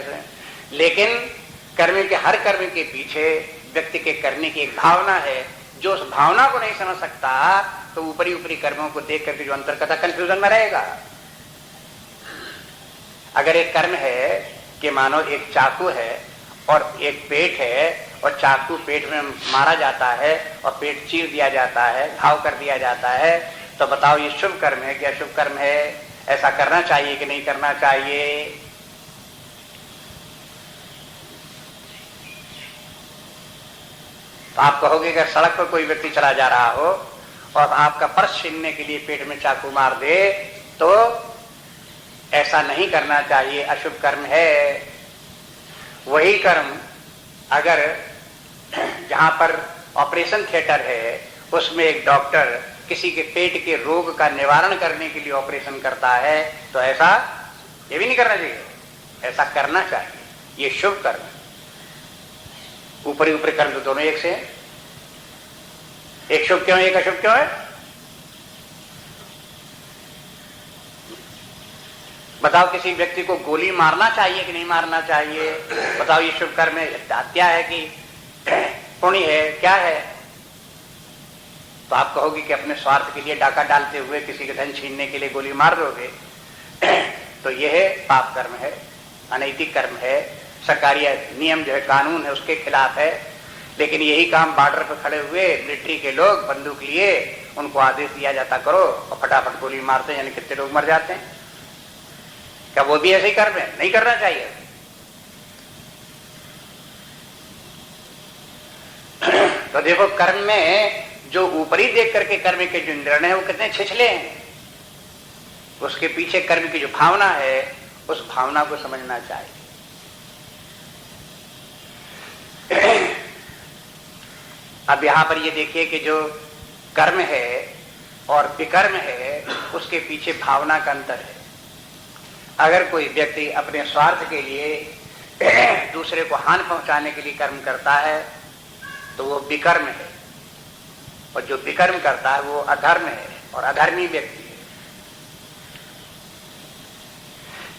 लेकिन कर्म के हर कर्म के पीछे व्यक्ति के करने की एक भावना है। जो उस भावना को नहीं समझ सकता तो ऊपरी ऊपरी कर्मों को देख करके जो अंतर्कथा कंफ्यूजन में रहेगा। अगर एक कर्म है कि मानो एक चाकू है और एक पेट है, और चाकू पेट में मारा जाता है और पेट चीर दिया जाता है, घाव कर दिया जाता है, तो बताओ ये शुभ कर्म है कि अशुभ कर्म है? ऐसा करना चाहिए कि नहीं करना चाहिए? तो आप कहोगे कि सड़क पर कोई व्यक्ति चला जा रहा हो और आपका पर्स छीनने के लिए पेट में चाकू मार दे, तो ऐसा नहीं करना चाहिए, अशुभ कर्म है। वही कर्म अगर जहां पर ऑपरेशन थिएटर है उसमें एक डॉक्टर किसी के पेट के रोग का निवारण करने के लिए ऑपरेशन करता है, तो ऐसा ये भी नहीं करना चाहिए, ऐसा करना चाहिए। ये शुभ कर्म। ऊपरी ऊपरी कर्म तो दोनों एक से है। एक शुभ क्यों है, एक अशुभ क्यों है? बताओ किसी व्यक्ति को गोली मारना चाहिए कि नहीं मारना चाहिए? बताओ ये शुभ कर्म है, हत्या है कि पुण्य है, क्या है? तो आप कहोगे कि अपने स्वार्थ के लिए डाका डालते हुए किसी के धन छीनने के लिए गोली मार दोगे, तो यह है पाप कर्म है, अनैतिक कर्म है, सरकारी नियम जो है, कानून है, उसके खिलाफ है। लेकिन यही काम बॉर्डर पर खड़े हुए मिलिट्री के लोग बंदूक लिए, उनको आदेश दिया जाता करो, और फटाफट गोली मारते हैं, यानी कितने लोग मर जाते हैं। क्या वो भी ऐसे ही कर्म है? नहीं करना चाहिए। तो देखो कर्म में जो ऊपरी देख करके कर्म के जो निर्णय है वो कितने छिछले हैं। उसके पीछे कर्म की जो भावना है उस भावना को समझना चाहिए। अब यहां पर ये देखिए कि जो कर्म है और विकर्म है उसके पीछे भावना का अंतर है। अगर कोई व्यक्ति अपने स्वार्थ के लिए दूसरे को हानि पहुंचाने के लिए कर्म करता है तो वो विकर्म है, और जो विकर्म करता है वो अधर्म है और अधर्मी व्यक्ति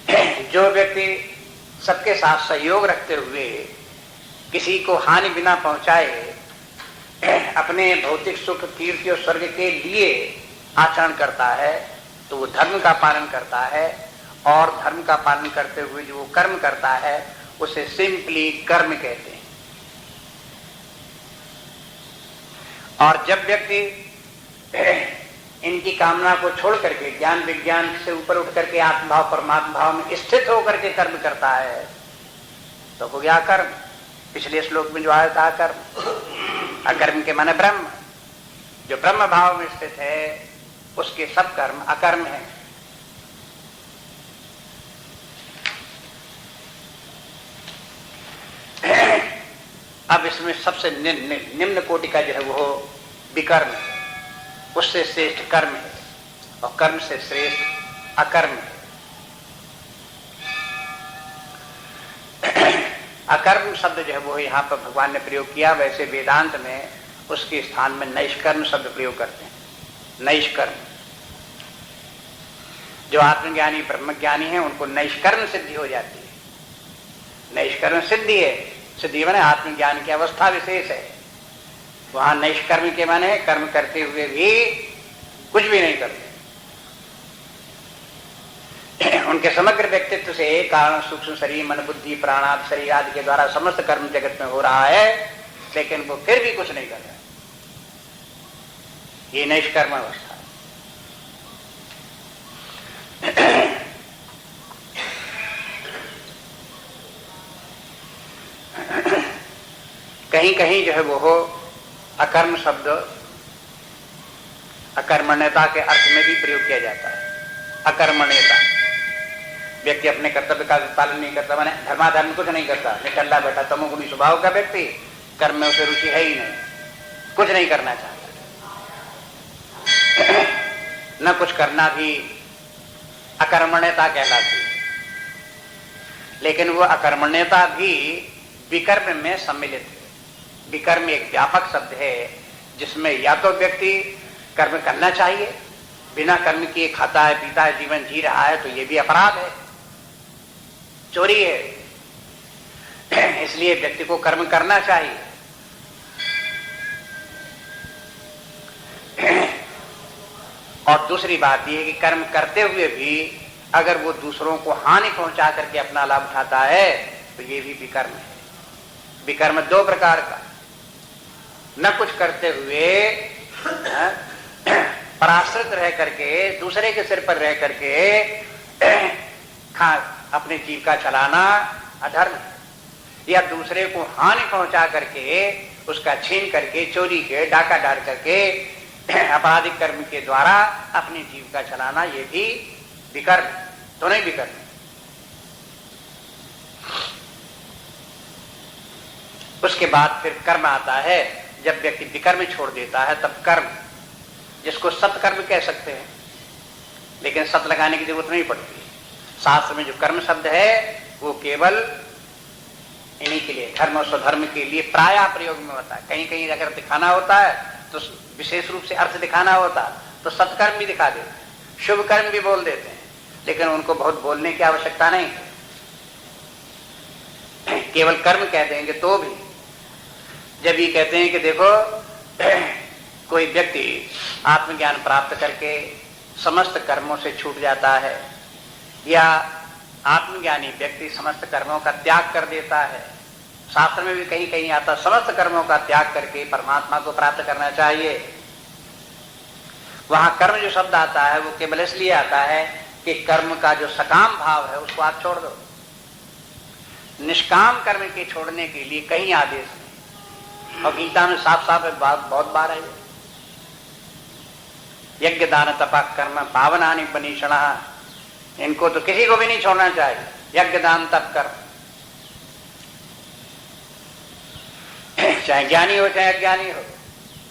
है। जो व्यक्ति सबके साथ सहयोग रखते हुए किसी को हानि बिना पहुंचाए अपने भौतिक सुख, कीर्ति और स्वर्ग के लिए आचरण करता है तो वो धर्म का पालन करता है, और धर्म का पालन करते हुए जो वो कर्म करता है उसे सिंपली कर्म कहते हैं। और जब व्यक्ति इनकी कामना को छोड़ करके ज्ञान विज्ञान से ऊपर उठ करके आत्मभाव परमात्मा भाव में स्थित होकर के कर्म करता है तो हो गया कर्म। पिछले श्लोक में जो आया था कर्म, अकर्म के माने ब्रह्म। जो ब्रह्म भाव में स्थित है उसके सब कर्म अकर्म है। अब इसमें सबसे निम्न कोटि का जो है वो विकर्म है, उससे श्रेष्ठ कर्म है, और कर्म से श्रेष्ठ अकर्म है। अकर्म शब्द जो है वो यहाँ पर भगवान ने प्रयोग किया। वैसे वेदांत में उसके स्थान में नैष्कर्म शब्द प्रयोग करते हैं। नैष्कर्म, जो आत्मज्ञानी ब्रह्मज्ञानी है उनको नैष्कर्म सिद्धि हो जाती है। नैष्कर्म सिद्धि है, सिद्धि माने आत्मज्ञान की अवस्था विशेष है। वहां नैष्कर्म के माने कर्म करते हुए भी कुछ भी नहीं करते। उनके समग्र व्यक्तित्व से कारण सूक्ष्म शरीर, मन, बुद्धि, प्राण आदि शरीर आदि के द्वारा समस्त कर्म जगत में हो रहा है, लेकिन वो फिर भी कुछ नहीं कर रहा। ये नैष्कर्म अवस्था है। कहीं कहीं जो है वो हो अकर्म शब्द अकर्मण्यता के अर्थ में भी प्रयोग किया जाता है। अकर्मण्यता, व्यक्ति अपने कर्तव्य का पालन नहीं करता, माने धर्माधर्म कुछ नहीं करता, निकल्ला बैठा तमोगुणी स्वभाव का व्यक्ति, कर्म में उसे रुचि है ही नहीं, कुछ नहीं करना चाहता। न कुछ करना भी अकर्मण्यता कहलाती है। लेकिन वो अकर्मण्यता भी विकर्म में सम्मिलित है। विकर्म एक व्यापक शब्द है जिसमें या तो व्यक्ति कर्म करना चाहिए, बिना कर्म किए खाता है, पीता है, जीवन जी रहा है तो ये भी अपराध है, चोरी है। इसलिए व्यक्ति को कर्म करना चाहिए। और दूसरी बात यह है कि कर्म करते हुए भी अगर वो दूसरों को हानि पहुंचा करके अपना लाभ उठाता है तो ये भी विकर्म है। विकर्म दो प्रकार का, न कुछ करते हुए पराश्रित रह करके, दूसरे के सिर पर रह करके अपने जीविका चलाना अधर्म, या दूसरे को हानि पहुंचा करके, उसका छीन करके, चोरी के, डाका डाल करके, आपराधिक कर्म के द्वारा अपनी जीविका चलाना, ये भी विकर्म, दोनों ही विकर्म। उसके बाद फिर कर्म आता है। जब व्यक्ति विकर्म छोड़ देता है तब कर्म, जिसको सत्कर्म कह सकते हैं, लेकिन सत लगाने की जरूरत नहीं पड़ती। शास्त्र में जो कर्म शब्द है वो केवल इन्हीं के लिए, धर्म और स्वधर्म के लिए प्रायः प्रयोग में होता है। कहीं कहीं अगर दिखाना होता है तो विशेष रूप से अर्थ दिखाना होता तो सत्कर्म भी दिखा देते हैं, शुभ कर्म भी बोल देते हैं, लेकिन उनको बहुत बोलने की आवश्यकता नहीं है। केवल कर्म कह देंगे तो भी, जब ये कहते हैं कि देखो कोई व्यक्ति आत्मज्ञान प्राप्त करके समस्त कर्मों से छूट जाता है, या आत्मज्ञानी व्यक्ति समस्त कर्मों का त्याग कर देता है, शास्त्र में भी कहीं कहीं आता समस्त कर्मों का त्याग करके परमात्मा को प्राप्त करना चाहिए। वहां कर्म जो शब्द आता है वो केवल इसलिए आता है कि कर्म का जो सकाम भाव है उसको आप छोड़ दो। निष्काम कर्म के छोड़ने के लिए कहीं आदेश नहीं, और गीता में साफ साफ बहुत बार है। यज्ञ दान तपा कर्म पावनानि बनीषण, इनको तो किसी को भी नहीं छोड़ना चाहिए। यज्ञ दान तप कर्म, चाहे ज्ञानी हो चाहे अज्ञानी हो,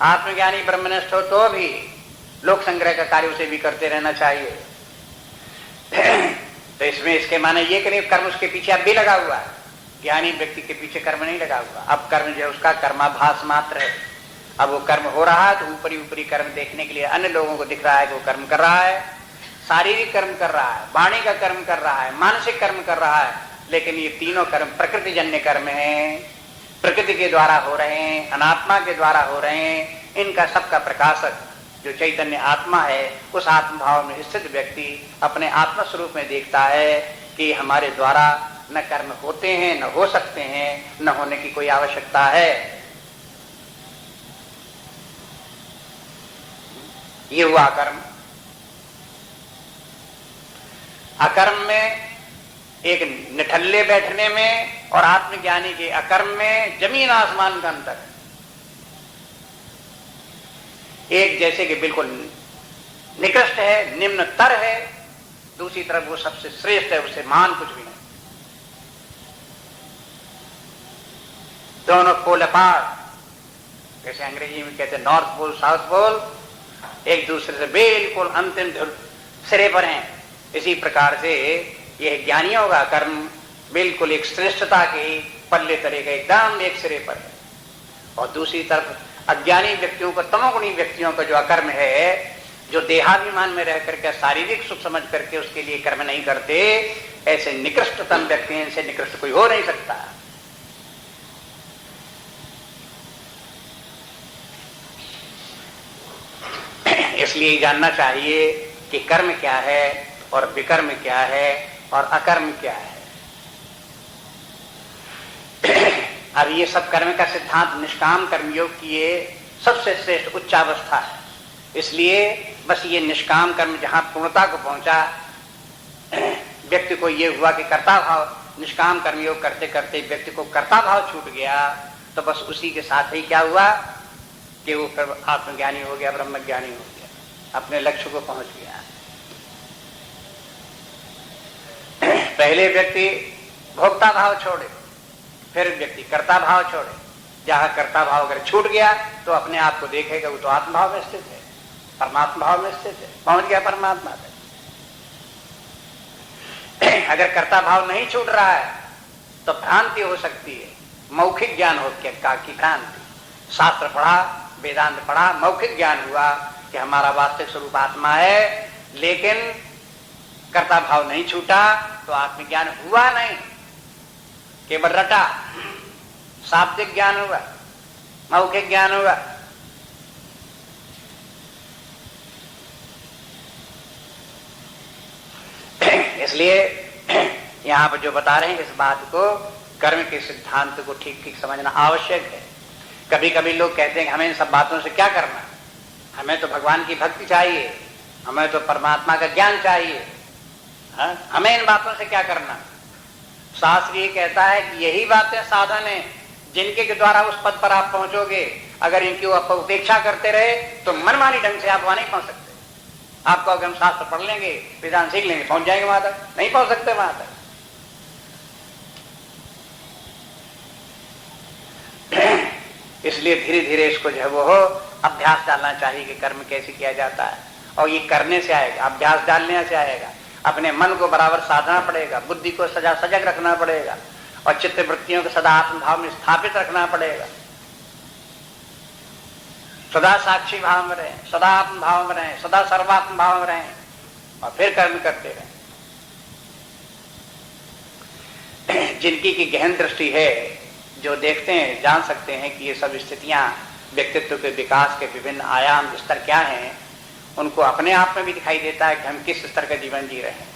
आत्मज्ञानी ब्रह्मनिष्ठ हो तो भी लोक संग्रह का कार्य उसे भी करते रहना चाहिए। तो इसमें इसके माने ये करिए कर्म उसके पीछे अब भी लगा हुआ है, ज्ञानी व्यक्ति के पीछे कर्म नहीं लगा हुआ। अब कर्म जो है उसका कर्माभास मात्र है। अब वो कर्म हो रहा है तो ऊपरी ऊपरी कर्म देखने के लिए अन्य लोगों को दिख रहा है कि वो कर्म कर रहा है, शारीरिक कर्म कर रहा है, वाणी का कर्म कर रहा है, मानसिक कर्म कर रहा है, लेकिन ये तीनों कर्म प्रकृति जन्य कर्म हैं, प्रकृति के द्वारा हो रहे हैं, अनात्मा के द्वारा हो रहे हैं। इनका सबका प्रकाशक जो चैतन्य आत्मा है, उस आत्मभाव में स्थित व्यक्ति अपने आत्मा स्वरूप में देखता है कि हमारे द्वारा न कर्म होते हैं, न हो सकते हैं, न होने की कोई आवश्यकता है। ये हुआ अकर्म। अकर्म में एक निठल्ले बैठने में और आत्मज्ञानी के अकर्म में जमीन आसमान का अंतर है। एक जैसे कि बिल्कुल निकृष्ट है, निम्नतर है, दूसरी तरफ वो सबसे श्रेष्ठ है, उससे महान कुछ भी नहीं। दोनों पोल अपार्ट, जैसे अंग्रेजी में कहते हैं नॉर्थ पोल साउथ पोल, एक दूसरे से बिल्कुल अंतिम सिरे पर हैं। इसी प्रकार से यह ज्ञानियों का कर्म बिल्कुल एक श्रेष्ठता के पल्ले तरह का एकदम एक सिरे पर है, और दूसरी तरफ अज्ञानी व्यक्तियों का, तमोगुणी व्यक्तियों का जो अकर्म है, जो देहाभिमान में रह करके शारीरिक सुख समझ करके उसके लिए कर्म नहीं करते, ऐसे निकृष्टतम व्यक्ति हैं, इनसे निकृष्ट कोई हो नहीं सकता। इसलिए जानना चाहिए कि कर्म क्या है और विकर्म क्या है और अकर्म क्या है। अब ये सब कर्म का सिद्धांत निष्काम कर्मयोग की ये सबसे श्रेष्ठ उच्चावस्था है। इसलिए बस ये निष्काम कर्म जहां पूर्णता को पहुंचा, व्यक्ति को ये हुआ कि कर्ता भाव, निष्काम कर्मयोग करते करते व्यक्ति को कर्ता भाव छूट गया, तो बस उसी के साथ ही क्या हुआ कि वो फिर आत्मज्ञानी हो गया, ब्रह्मज्ञानी हो गया, अपने लक्ष्य को पहुंच गया। पहले व्यक्ति भोक्ता भाव छोड़े, फिर व्यक्ति कर्ता भाव छोड़े। जहां कर्ता भाव अगर छूट गया तो अपने आप को देखेगा वो तो आत्मभाव में स्थित है, परमात्मा भाव में स्थित है, पहुंच गया परमात्मा तक। अगर कर्ता भाव नहीं छूट रहा है तो भ्रांति हो सकती है, मौखिक ज्ञान हो क्या की भ्रांति। शास्त्र पढ़ा, वेदांत पढ़ा, मौखिक ज्ञान हुआ कि हमारा वास्तविक स्वरूप आत्मा है, लेकिन कर्ता भाव नहीं छूटा तो आत्मज्ञान हुआ नहीं, केवल रटा। शाब्दिक ज्ञान हुआ, मौखिक ज्ञान हुआ। इसलिए यहां पर जो बता रहे हैं इस बात को, कर्म के सिद्धांत को ठीक ठीक समझना आवश्यक है। कभी कभी लोग कहते हैं कि हमें इन सब बातों से क्या करना, हमें तो भगवान की भक्ति चाहिए, हमें तो परमात्मा का ज्ञान चाहिए, हमें इन बातों से क्या करना। शास्त्र ये कहता है कि यही बातें साधन है जिनके के द्वारा उस पद पर आप पहुंचोगे। अगर इनकी आप उपेक्षा करते रहे तो मनमानी ढंग से आप वहां नहीं पहुंच सकते। आपको अगर हम शास्त्र पढ़ लेंगे, वेदांत सीख लेंगे, पहुंच जाएंगे वहां तक, नहीं पहुंच सकते वहां तक। इसलिए धीरे धीरे इसको जो है वो अभ्यास डालना चाहिए कि कर्म कैसे किया जाता है, और ये करने से आएगा, अभ्यास डालने से आएगा। अपने मन को बराबर साधना पड़ेगा, बुद्धि को सदा सजग रखना पड़ेगा, और चित्त वृत्तियों को सदा आत्मभाव में स्थापित रखना पड़ेगा। सदा साक्षी भाव में रहें, सदा आत्म भाव में रहें, सदा सर्वात्म भाव में रहें, और फिर कर्म करते रहें। जिनकी की गहन दृष्टि है, जो देखते हैं, जान सकते हैं कि ये सब स्थितियां व्यक्तित्व के विकास के विभिन्न आयाम स्तर क्या हैं, उनको अपने आप में भी दिखाई देता है कि हम किस स्तर का जीवन जी रहे हैं।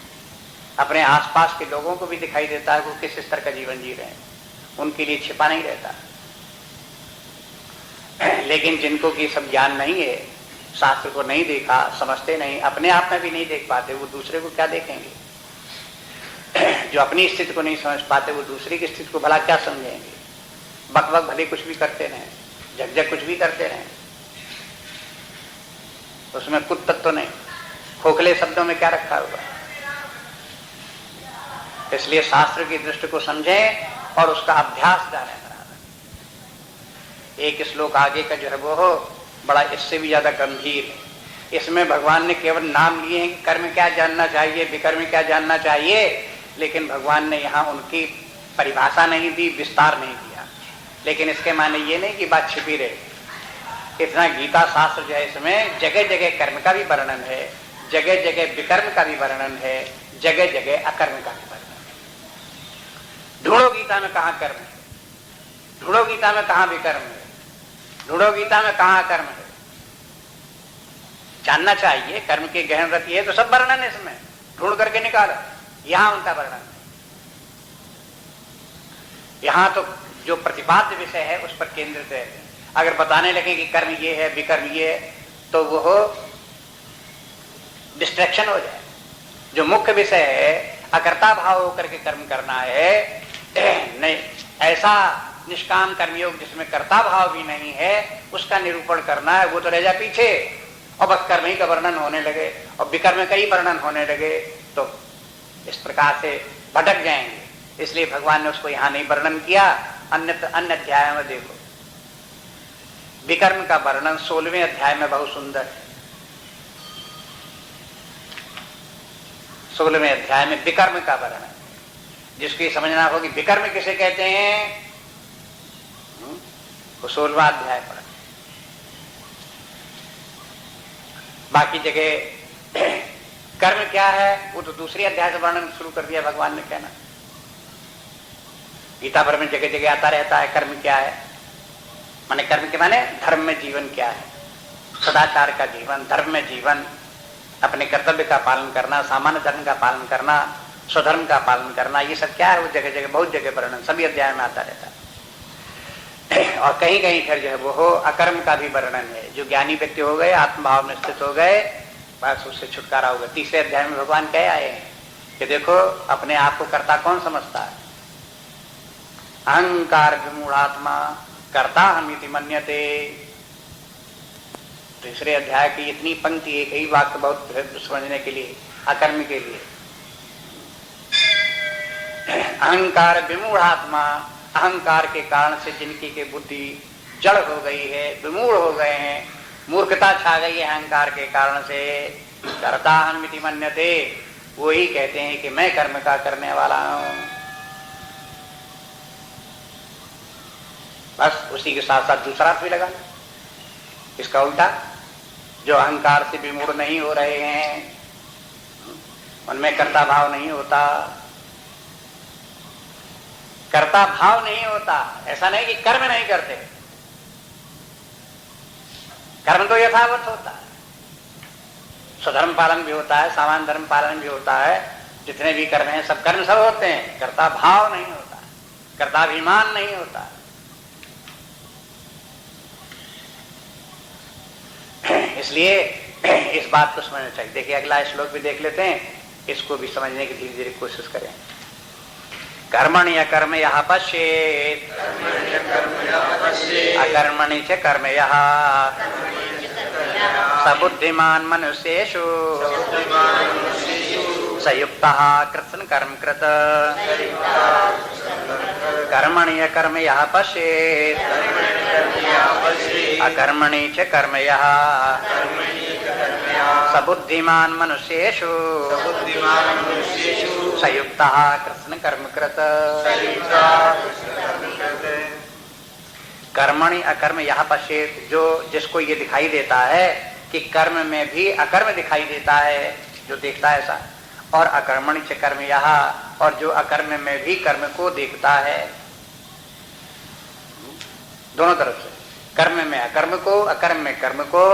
अपने आसपास के लोगों को भी दिखाई देता है कि वो किस स्तर का जीवन जी रहे हैं, उनके लिए छिपा नहीं रहता। लेकिन जिनको कि सब ज्ञान नहीं है, शास्त्र को नहीं देखा, समझते नहीं, अपने आप में भी नहीं देख पाते, वो दूसरे को क्या देखेंगे। जो अपनी स्थिति को नहीं समझ पाते, वो दूसरे की स्थिति को भला क्या समझेंगे। बक बक भले कुछ भी करते रहें, झकझक कुछ भी करते रहें, उसमें कुछ तत्व नहीं, खोखले शब्दों में क्या रखा हुआ। इसलिए शास्त्र की दृष्टि को समझें और उसका अभ्यास डालें। एक श्लोक आगे का जो है वो बड़ा इससे भी ज्यादा गंभीर है। इसमें भगवान ने केवल नाम लिए हैं कि कर्म क्या जानना चाहिए, विकर्म क्या जानना चाहिए, लेकिन भगवान ने यहाँ उनकी परिभाषा नहीं दी, विस्तार नहीं दिया। लेकिन इसके माने ये नहीं कि बात छिपी रहे। इतना गीता शास्त्र जो है इसमें जगह जगह कर्म का भी वर्णन है, जगह जगह विकर्म का भी वर्णन है, जगह जगह अकर्म का भी वर्णन है। ढूंढो गीता में कहाँ कर्म है, ढूंढो गीता में कहाँ विकर्म है, ढूंढो गीता में कहाँ अकर्म है। जानना चाहिए कर्म की गहन रति है तो सब वर्णन है इसमें, ढूंढ करके निकालो। यहां उनका वर्णन है। यहां तो जो प्रतिपाद्य विषय है उस पर केंद्रित है। अगर बताने लगे कि कर्म ये है विकर्म ये है तो वो डिस्ट्रैक्शन हो जाए। जो मुख्य विषय है अकर्ता भाव होकर के कर्म करना है, नहीं ऐसा निष्काम कर्मयोग जिसमें कर्ता भाव भी नहीं है उसका निरूपण करना है, वो तो रह जाए पीछे और बस कर्म ही का वर्णन होने लगे और विकर्म का ही वर्णन होने लगे तो इस प्रकार से भटक जाएंगे। इसलिए भगवान ने उसको यहां नहीं वर्णन किया। अन्य अध्याय में देखो विकर्म का वर्णन 16वें अध्याय में बहुत सुंदर है। 16वें अध्याय में विकर्म का वर्णन, जिसको ये समझना होगी विकर्म किसे कहते हैं, वो 16वां अध्याय पढ़ा। बाकी जगह कर्म क्या है वो तो दूसरी अध्याय से वर्णन शुरू कर दिया भगवान ने कहना। गीता भर में जगह जगह आता रहता है कर्म क्या है, माने कर्म के माने धर्म में जीवन क्या है, सदाचार का जीवन, धर्म में जीवन, अपने कर्तव्य का पालन करना, सामान्य धर्म का पालन करना, स्वधर्म का पालन करना, ये सब क्या है वो जगह जगह बहुत जगह वर्णन सभी अध्याय में आता रहता है। और कहीं कहीं फिर जो है वो अकर्म का भी वर्णन है। जो ज्ञानी व्यक्ति हो गए, आत्मभाव में स्थित हो गए, बस उससे छुटकारा होगा। तीसरे अध्याय में भगवान कह आए हैं कि देखो अपने आप को कर्ता कौन समझता है, अहंकार विमूढ़ात्मा कर्ता हमिति मन्यते। तीसरे अध्याय की इतनी पंक्ति एक ही वाक्य बहुत समझने के लिए, अकर्म के लिए। अहंकार विमूढ़ात्मा, अहंकार के कारण से जिनकी के बुद्धि जड़ हो गई है, विमूढ़ हो गए हैं, मूर्खता छा गई है अहंकार के कारण से, कर्ता हमिति मन्यते, वो ही कहते हैं कि मैं कर्म का करने वाला हूं। बस उसी के साथ साथ दूसरा भी लगा, इसका उल्टा, जो अहंकार से विमूढ़ नहीं हो रहे हैं, उनमें कर्ता भाव नहीं होता। कर्ता भाव नहीं होता, ऐसा नहीं कि कर्म नहीं करते, कर्म तो यथावत होता है, स्वधर्म पालन भी होता है, सामान्य धर्म पालन भी होता है, जितने भी कर्म हैं सब कर्म सब होते हैं, कर्ता भाव नहीं होता, कर्ताभिमान नहीं होता। इसलिए इस बात को समझना चाहिए। देखिए अगला श्लोक भी देख लेते हैं, इसको भी समझने की धीरे धीरे कोशिश करें। कर्मणि अकर्म यः पश्येत् अकर्मणि च कर्म यः स बुद्धिमान् मनुष्येषु स युक्तः कृत्स्न कर्म कृत। कर्मणि अकर्म यः पश्येत् अकर्मणि च कर्म यः स बुद्धिमान् मनुष्येषु स युक्तः कृत्स्न कर्म कृत। कर्मणि अकर्म यः पश्येत्, जो जिसको ये दिखाई देता है कि कर्म में भी अकर्म दिखाई देता है, जो देखता है ऐसा, और अकर्मणि च कर्म यः, और जो अकर्म में भी कर्म को देखता है, दोनों तरफ से, कर्म में अकर्म को, अकर्म में कर्म को,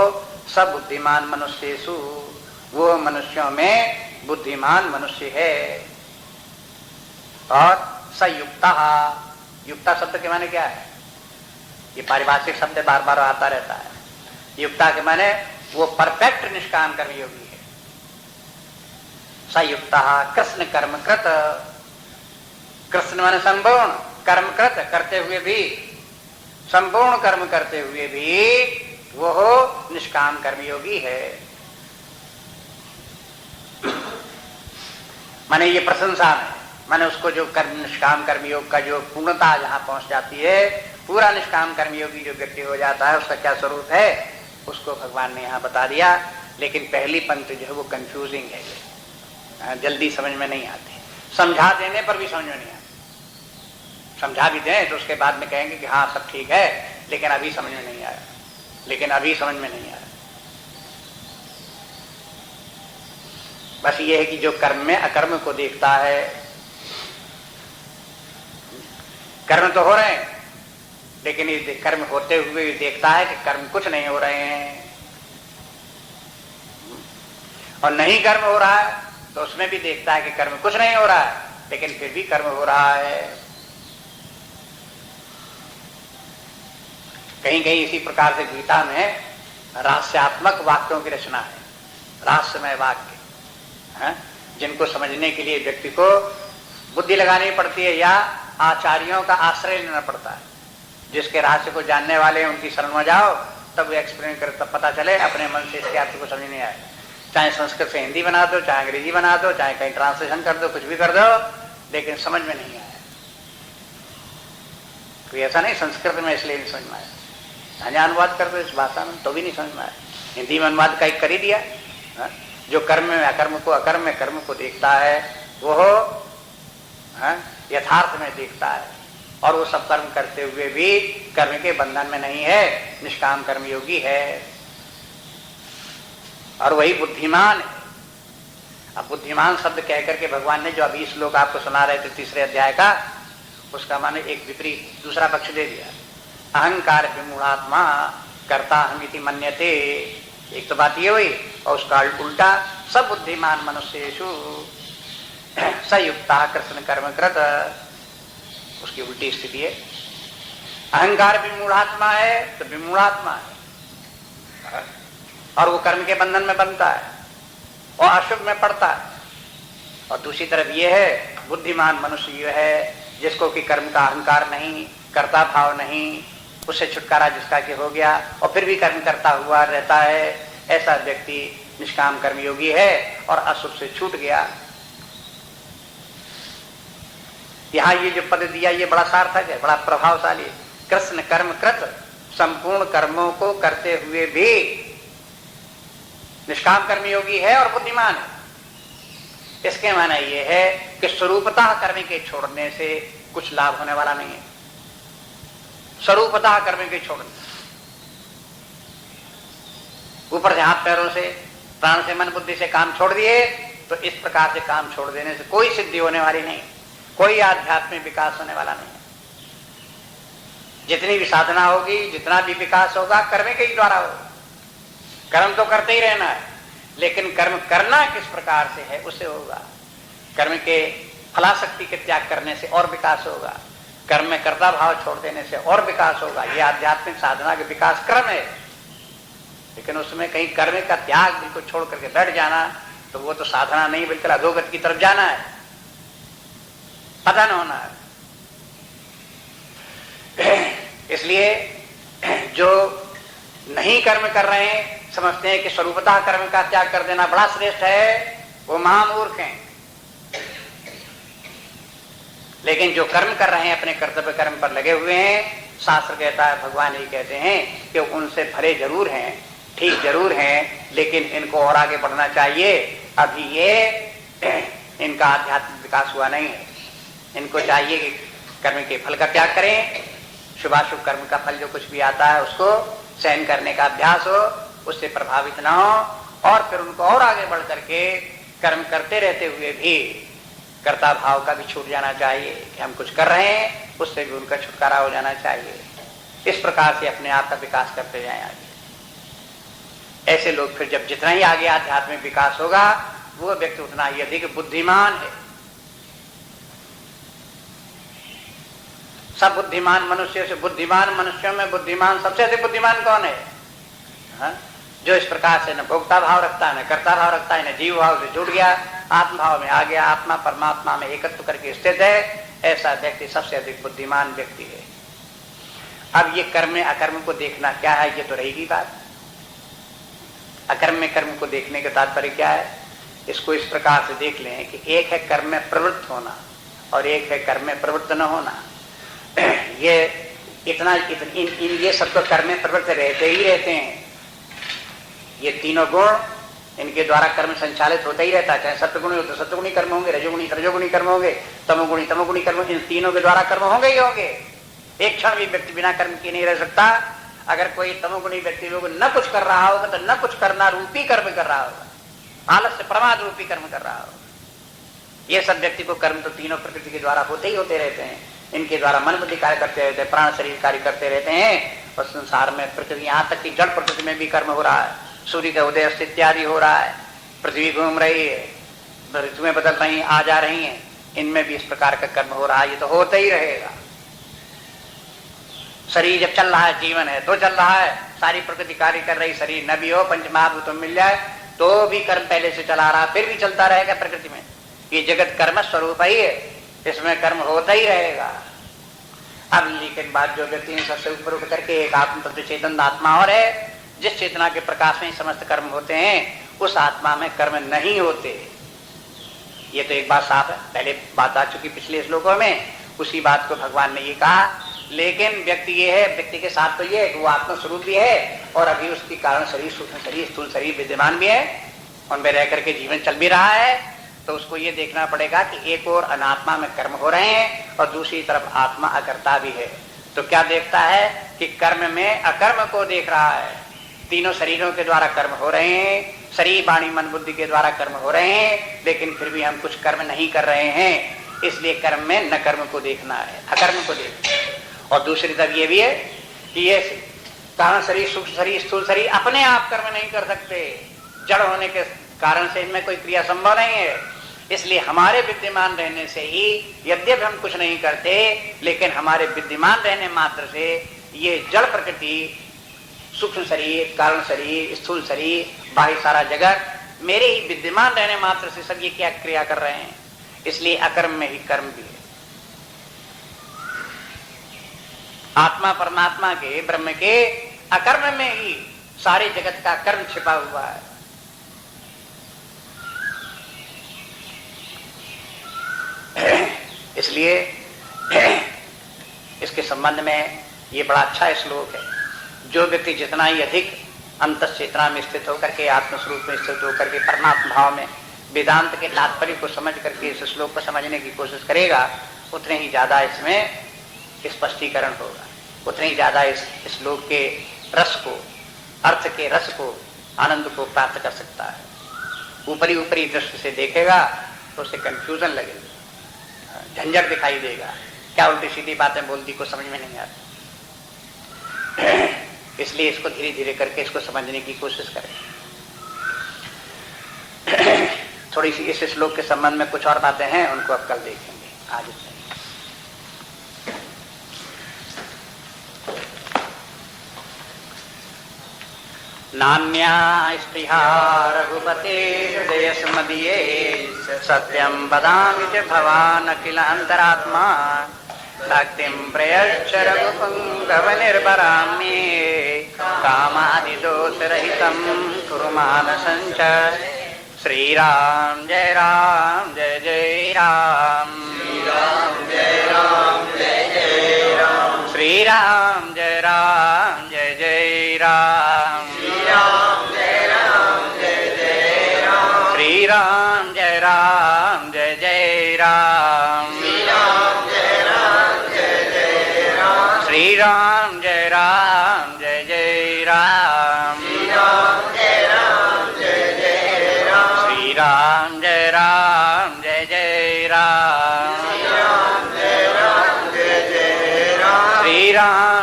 सब बुद्धिमान मनुष्येषु, वो मनुष्यों में बुद्धिमान मनुष्य है। और सयुक्ता, युक्ता शब्द के माने क्या है, ये पारिभाषिक शब्द बार बार आता रहता है। युक्ता के माने वो परफेक्ट निष्काम कर्मयोगी है। सयुक्ता कृष्ण कर्म कृत, कृष्ण माने संपूर्ण कर्म कृत, करते हुए भी, संपूर्ण कर्म करते हुए भी वो निष्काम कर्मयोगी है। माने ये प्रशंसा है, माने उसको जो कर्म निष्काम कर्मयोग का जो पूर्णता जहां पहुंच जाती है, पूरा निष्काम कर्मयोगी जो व्यक्ति हो जाता है, उसका क्या स्वरूप है उसको भगवान ने यहाँ बता दिया लेकिन पहली पंक्ति जो है वो कंफ्यूजिंग है, जल्दी समझ में नहीं आती। समझा देने पर भी समझ में नहीं आती। समझा भी दें तो उसके बाद में कहेंगे कि हाँ सब ठीक है, लेकिन अभी समझ में नहीं आया, लेकिन अभी समझ में नहीं आया। बस ये है कि जो कर्म में अकर्म को देखता है, कर्म तो हो रहे हैं लेकिन ये कर्म होते हुए भी देखता है कि कर्म कुछ नहीं हो रहे हैं, और नहीं कर्म हो रहा है तो उसमें भी देखता है कि कर्म कुछ नहीं हो रहा है लेकिन फिर भी कर्म हो रहा है। कहीं कहीं इसी प्रकार से गीता में रहस्यात्मक वाक्यों की रचना है, रहस्यमय वाक्य, जिनको समझने के लिए व्यक्ति को बुद्धि लगानी पड़ती है या आचार्यों का आश्रय लेना पड़ता है। जिसके रहस्य को जानने वाले उनकी शरण में जाओ, तब वो एक्सप्लेन करे, तब पता चले। अपने मन से इसके अर्थ को समझ नहीं आए, चाहे संस्कृत से हिंदी बना दो, चाहे अंग्रेजी बना दो, चाहे कहीं ट्रांसलेशन कर दो, कुछ भी कर दो, लेकिन समझ में नहीं आया। कोई ऐसा नहीं संस्कृत में इसलिए नहीं समझ में आया, जहां अनुवाद कर दो इस भाषा में तो भी नहीं समझ में आया। हिंदी में अनुवाद का एक कर ही दिया। जो कर्म में अकर्म को, अकर्म में कर्म को देखता है वो यथार्थ में देखता है, और वो सब कर्म करते हुए भी कर्म के बंधन में नहीं है, निष्काम कर्मयोगी है, और वही बुद्धिमान है। अब बुद्धिमान शब्द कहकर के भगवान ने जो अभी श्लोक आपको सुना रहे थे तीसरे अध्याय का, उसका माने एक विपरीत दूसरा पक्ष दे दिया। अहंकार विमूढ़ात्मा कर्ता हमिति मन्यते, एक तो बात ये हुई, और उसका उल्टा सब बुद्धिमान मनुष्येषु सयुक्ता कृष्ण कर्म कृत, उसकी उल्टी स्थिति है। अहंकार विमूढ़ात्मा है तो विमूढ़ात्मा है, और वो कर्म के बंधन में बनता है और अशुभ में पड़ता है। और दूसरी तरफ ये है बुद्धिमान मनुष्य ये है जिसको कि कर्म का अहंकार नहीं, कर्ता भाव नहीं, उससे छुटकारा जिसका कि हो गया और फिर भी कर्म करता हुआ रहता है, ऐसा व्यक्ति निष्काम कर्मयोगी है और अशुभ से छूट गया। यहां ये जो पद दिया ये बड़ा सार्थक है, बड़ा प्रभावशाली। कृष्ण कर्म कृत, संपूर्ण कर्मों को करते हुए भी निष्काम कर्मयोगी है और बुद्धिमान है। इसके माने ये है कि स्वरूपतः कर्म के छोड़ने से कुछ लाभ होने वाला नहीं है। स्वरूपतः कर्म के छोड़ने, ऊपर से हाथ पैरों से, प्राण से, मन बुद्धि से काम छोड़ दिए तो इस प्रकार से काम छोड़ देने से कोई सिद्धि होने वाली नहीं, कोई आध्यात्मिक विकास होने वाला नहीं। जितनी भी साधना होगी, जितना भी विकास होगा, कर्म के ही द्वारा होगा। कर्म तो करते ही रहना है, लेकिन कर्म करना किस प्रकार से है उससे होगा। कर्म के फलाशक्ति के त्याग करने से और विकास होगा, कर्म में कर्ता भाव छोड़ देने से और विकास होगा। यह आध्यात्मिक साधना के विकास क्रम है। लेकिन उसमें कहीं कर्म का त्याग बिल्कुल छोड़ करके बैठ जाना तो वो तो साधना नहीं, बिल्कुल अधोगति की तरफ जाना है, पता न होना है। इसलिए जो नहीं कर्म कर रहे हैं समझते हैं कि स्वरूपतः कर्म का त्याग कर देना बड़ा श्रेष्ठ है, वो महामूर्ख हैं। लेकिन जो कर्म कर रहे हैं, अपने कर्तव्य कर्म पर लगे हुए हैं, शास्त्र कहता है, भगवान ही कहते हैं कि उनसे भले जरूर हैं, ठीक जरूर हैं, लेकिन इनको और आगे बढ़ना चाहिए। अभी ये इनका आध्यात्मिक विकास हुआ नहीं है। इनको चाहिए कि कर्म के फल का त्याग करें, शुभाशुभ कर्म का फल जो कुछ भी आता है उसको सहन करने का अभ्यास हो, उससे प्रभावित ना हो, और फिर उनको और आगे बढ़ करके कर्म करते रहते हुए भी कर्ता भाव का भी छूट जाना चाहिए कि हम कुछ कर रहे हैं, उससे भी उनका छुटकारा हो जाना चाहिए। इस प्रकार से अपने आप का विकास करते जाएं आगे। ऐसे लोग फिर जब जितना ही आगे आध्यात्मिक विकास होगा, वो व्यक्ति उतना ही अधिक बुद्धिमान है। सब बुद्धिमान मनुष्यों से, बुद्धिमान मनुष्यों में बुद्धिमान सबसे अधिक बुद्धिमान कौन है? हा? जो इस प्रकार से न भोक्ता भाव रखता है, न कर्ता भाव रखता है, न जीव भाव से जुड़ गया, आत्म भाव में आ गया, आत्मा परमात्मा में एकत्व करके स्थित है, ऐसा व्यक्ति सबसे अधिक बुद्धिमान व्यक्ति है। अब ये कर्म में अकर्म को देखना क्या है, ये तो रहेगी बात। अकर्म में कर्म को देखने का तात्पर्य क्या है? इसको इस प्रकार से देख लें कि एक है कर्म में प्रवृत्त होना और एक है कर्म में प्रवृत्त न होना। ये ये सब तो कर्म में प्रवृत्त रहते ही रहते हैं। ये तीनों गुण इनके द्वारा कर्म संचालित होता ही रहता है। चाहे सत्वगुणी हो तो सत्वगुणी कर्म होंगे, रजोगुणी कर्म होंगे, तमोगुणी कर्म, इन तीनों के द्वारा कर्म होंगे ही होंगे। एक क्षण भी व्यक्ति बिना कर्म किए नहीं रह सकता। अगर कोई तमोगुणी व्यक्ति लोग न कुछ कर रहा होगा तो न कुछ करना रूपी कर्म कर रहा होगा, आलस्य प्रमाद रूपी कर्म कर रहा होगा। ये सब व्यक्ति को कर्म तो तीनों प्रकृति के द्वारा होते ही होते रहते हैं। इनके द्वारा मन बुद्धि कार्य करते रहते हैं, प्राण शरीर कार्य करते रहते हैं। और संसार में प्रकृति, यहाँ तक कि जड़ प्रकृति में भी कर्म हो रहा है। सूर्य का उदय अस्त इत्यादि हो रहा है, पृथ्वी घूम रही है, ऋतुएं बदल रही हैं, आ जा रही हैं, इनमें भी इस प्रकार का कर्म हो रहा है। ये तो होता ही रहेगा। शरीर जब चल रहा है, जीवन है तो चल रहा है, सारी प्रकृति कार्य कर रही, शरीर न भी हो, पंच महाभूत मिल जाए तो भी कर्म पहले से चला रहा, फिर भी चलता रहेगा प्रकृति में। ये जगत कर्म स्वरूप ही है, इसमें कर्म होता ही रहेगा। अब लेकिन बात जो व्यक्ति इन सबसे ऊपर उठ करके एक आत्म तत्व चेतन आत्मा और है, जिस चेतना के प्रकाश में समस्त कर्म होते हैं, उस आत्मा में कर्म नहीं होते। ये तो एक बात साफ है, पहले बात आ चुकी पिछले श्लोकों में, उसी बात को भगवान ने ये कहा। लेकिन व्यक्ति ये है, व्यक्ति के साथ तो ये वो आत्मा स्वरूप भी है और अभी उसके कारण शरीर, सूक्ष्म शरीर, स्थूल शरीर विद्यमान भी है, उनमें रह करके जीवन चल भी रहा है। तो उसको ये देखना पड़ेगा कि एक और अनात्मा में कर्म हो रहे हैं और दूसरी तरफ आत्मा अकर्ता भी है। तो क्या देखता है कि कर्म में अकर्म को देख रहा है। तीनों शरीरों के द्वारा कर्म हो रहे हैं, शरीर वाणी मन बुद्धि के द्वारा कर्म हो रहे हैं, लेकिन फिर भी हम कुछ कर्म नहीं कर रहे हैं। इसलिए कर्म में न कर्म को देखना है, अकर्म को देखना है। और दूसरी तरफ ये भी है कि ये कारण शरीर, सूक्ष्म शरीर, स्थूल शरीर अपने आप कर्म नहीं कर सकते, जड़ होने के कारण से इनमें कोई क्रिया संभव नहीं है। इसलिए हमारे विद्यमान रहने से ही, यद्यपि हम कुछ नहीं करते, लेकिन हमारे विद्यमान रहने मात्र से ये जड़ प्रकृति, सूक्ष्म शरीर, कारण शरीर, स्थूल शरीर, बाह्य सारा जगत मेरे ही विद्यमान रहने मात्र से सब ये क्या क्रिया कर रहे हैं। इसलिए अकर्म में ही कर्म भी है। आत्मा परमात्मा के, ब्रह्म के अकर्म में ही सारे जगत का कर्म छिपा हुआ है। इसलिए इसके संबंध में ये बड़ा अच्छा श्लोक है। जो व्यक्ति जितना ही अधिक अंतश्चेतना में स्थित होकर के, आत्मस्वरूप में स्थित होकर के, परमात्मा भाव में वेदांत के तात्पर्य को समझ करके इस श्लोक को समझने की कोशिश करेगा, उतने ही ज्यादा इसमें स्पष्टीकरण होगा, उतने ही ज्यादा इस श्लोक के रस को, अर्थ के रस को, आनंद को प्राप्त कर सकता है। ऊपरी ऊपरी दृष्टि से देखेगा तो उसे कंफ्यूजन लगेगा, झंझट दिखाई देगा, क्या उल्टी सीधी बातें बोलती को समझ में नहीं आती। इसलिए इसको धीरे धीरे करके इसको समझने की कोशिश करें। थोड़ी सी इस श्लोक के संबंध में कुछ और बातें हैं, उनको अब कल देखेंगे। आज इतना ही। नान्या स्पृहा रघुपते हृदय स्मदीये, सत्यं वदामि च भवान् अखिल अन्तरात्मा, भक्तिं प्रयच्छ रघुपुङ्गवनिर्भरां मे, कामादिदोषरहितं कुरु मानसं च। श्रीराम जय राम जय जय राम, श्रीराम जय राम जय जय राम, श्रीराम जय राम जय जय राम, श्रीराम जय राम जय जय राम, श्रीराम जय राम जय जय राम, श्रीराम जय राम जय जय राम, श्रीराम जय राम जय जय राम, श्रीराम जय राम जय जय राम, श्रीराम जय राम जय जय राम, श्रीराम जय राम जय जय राम, श्रीराम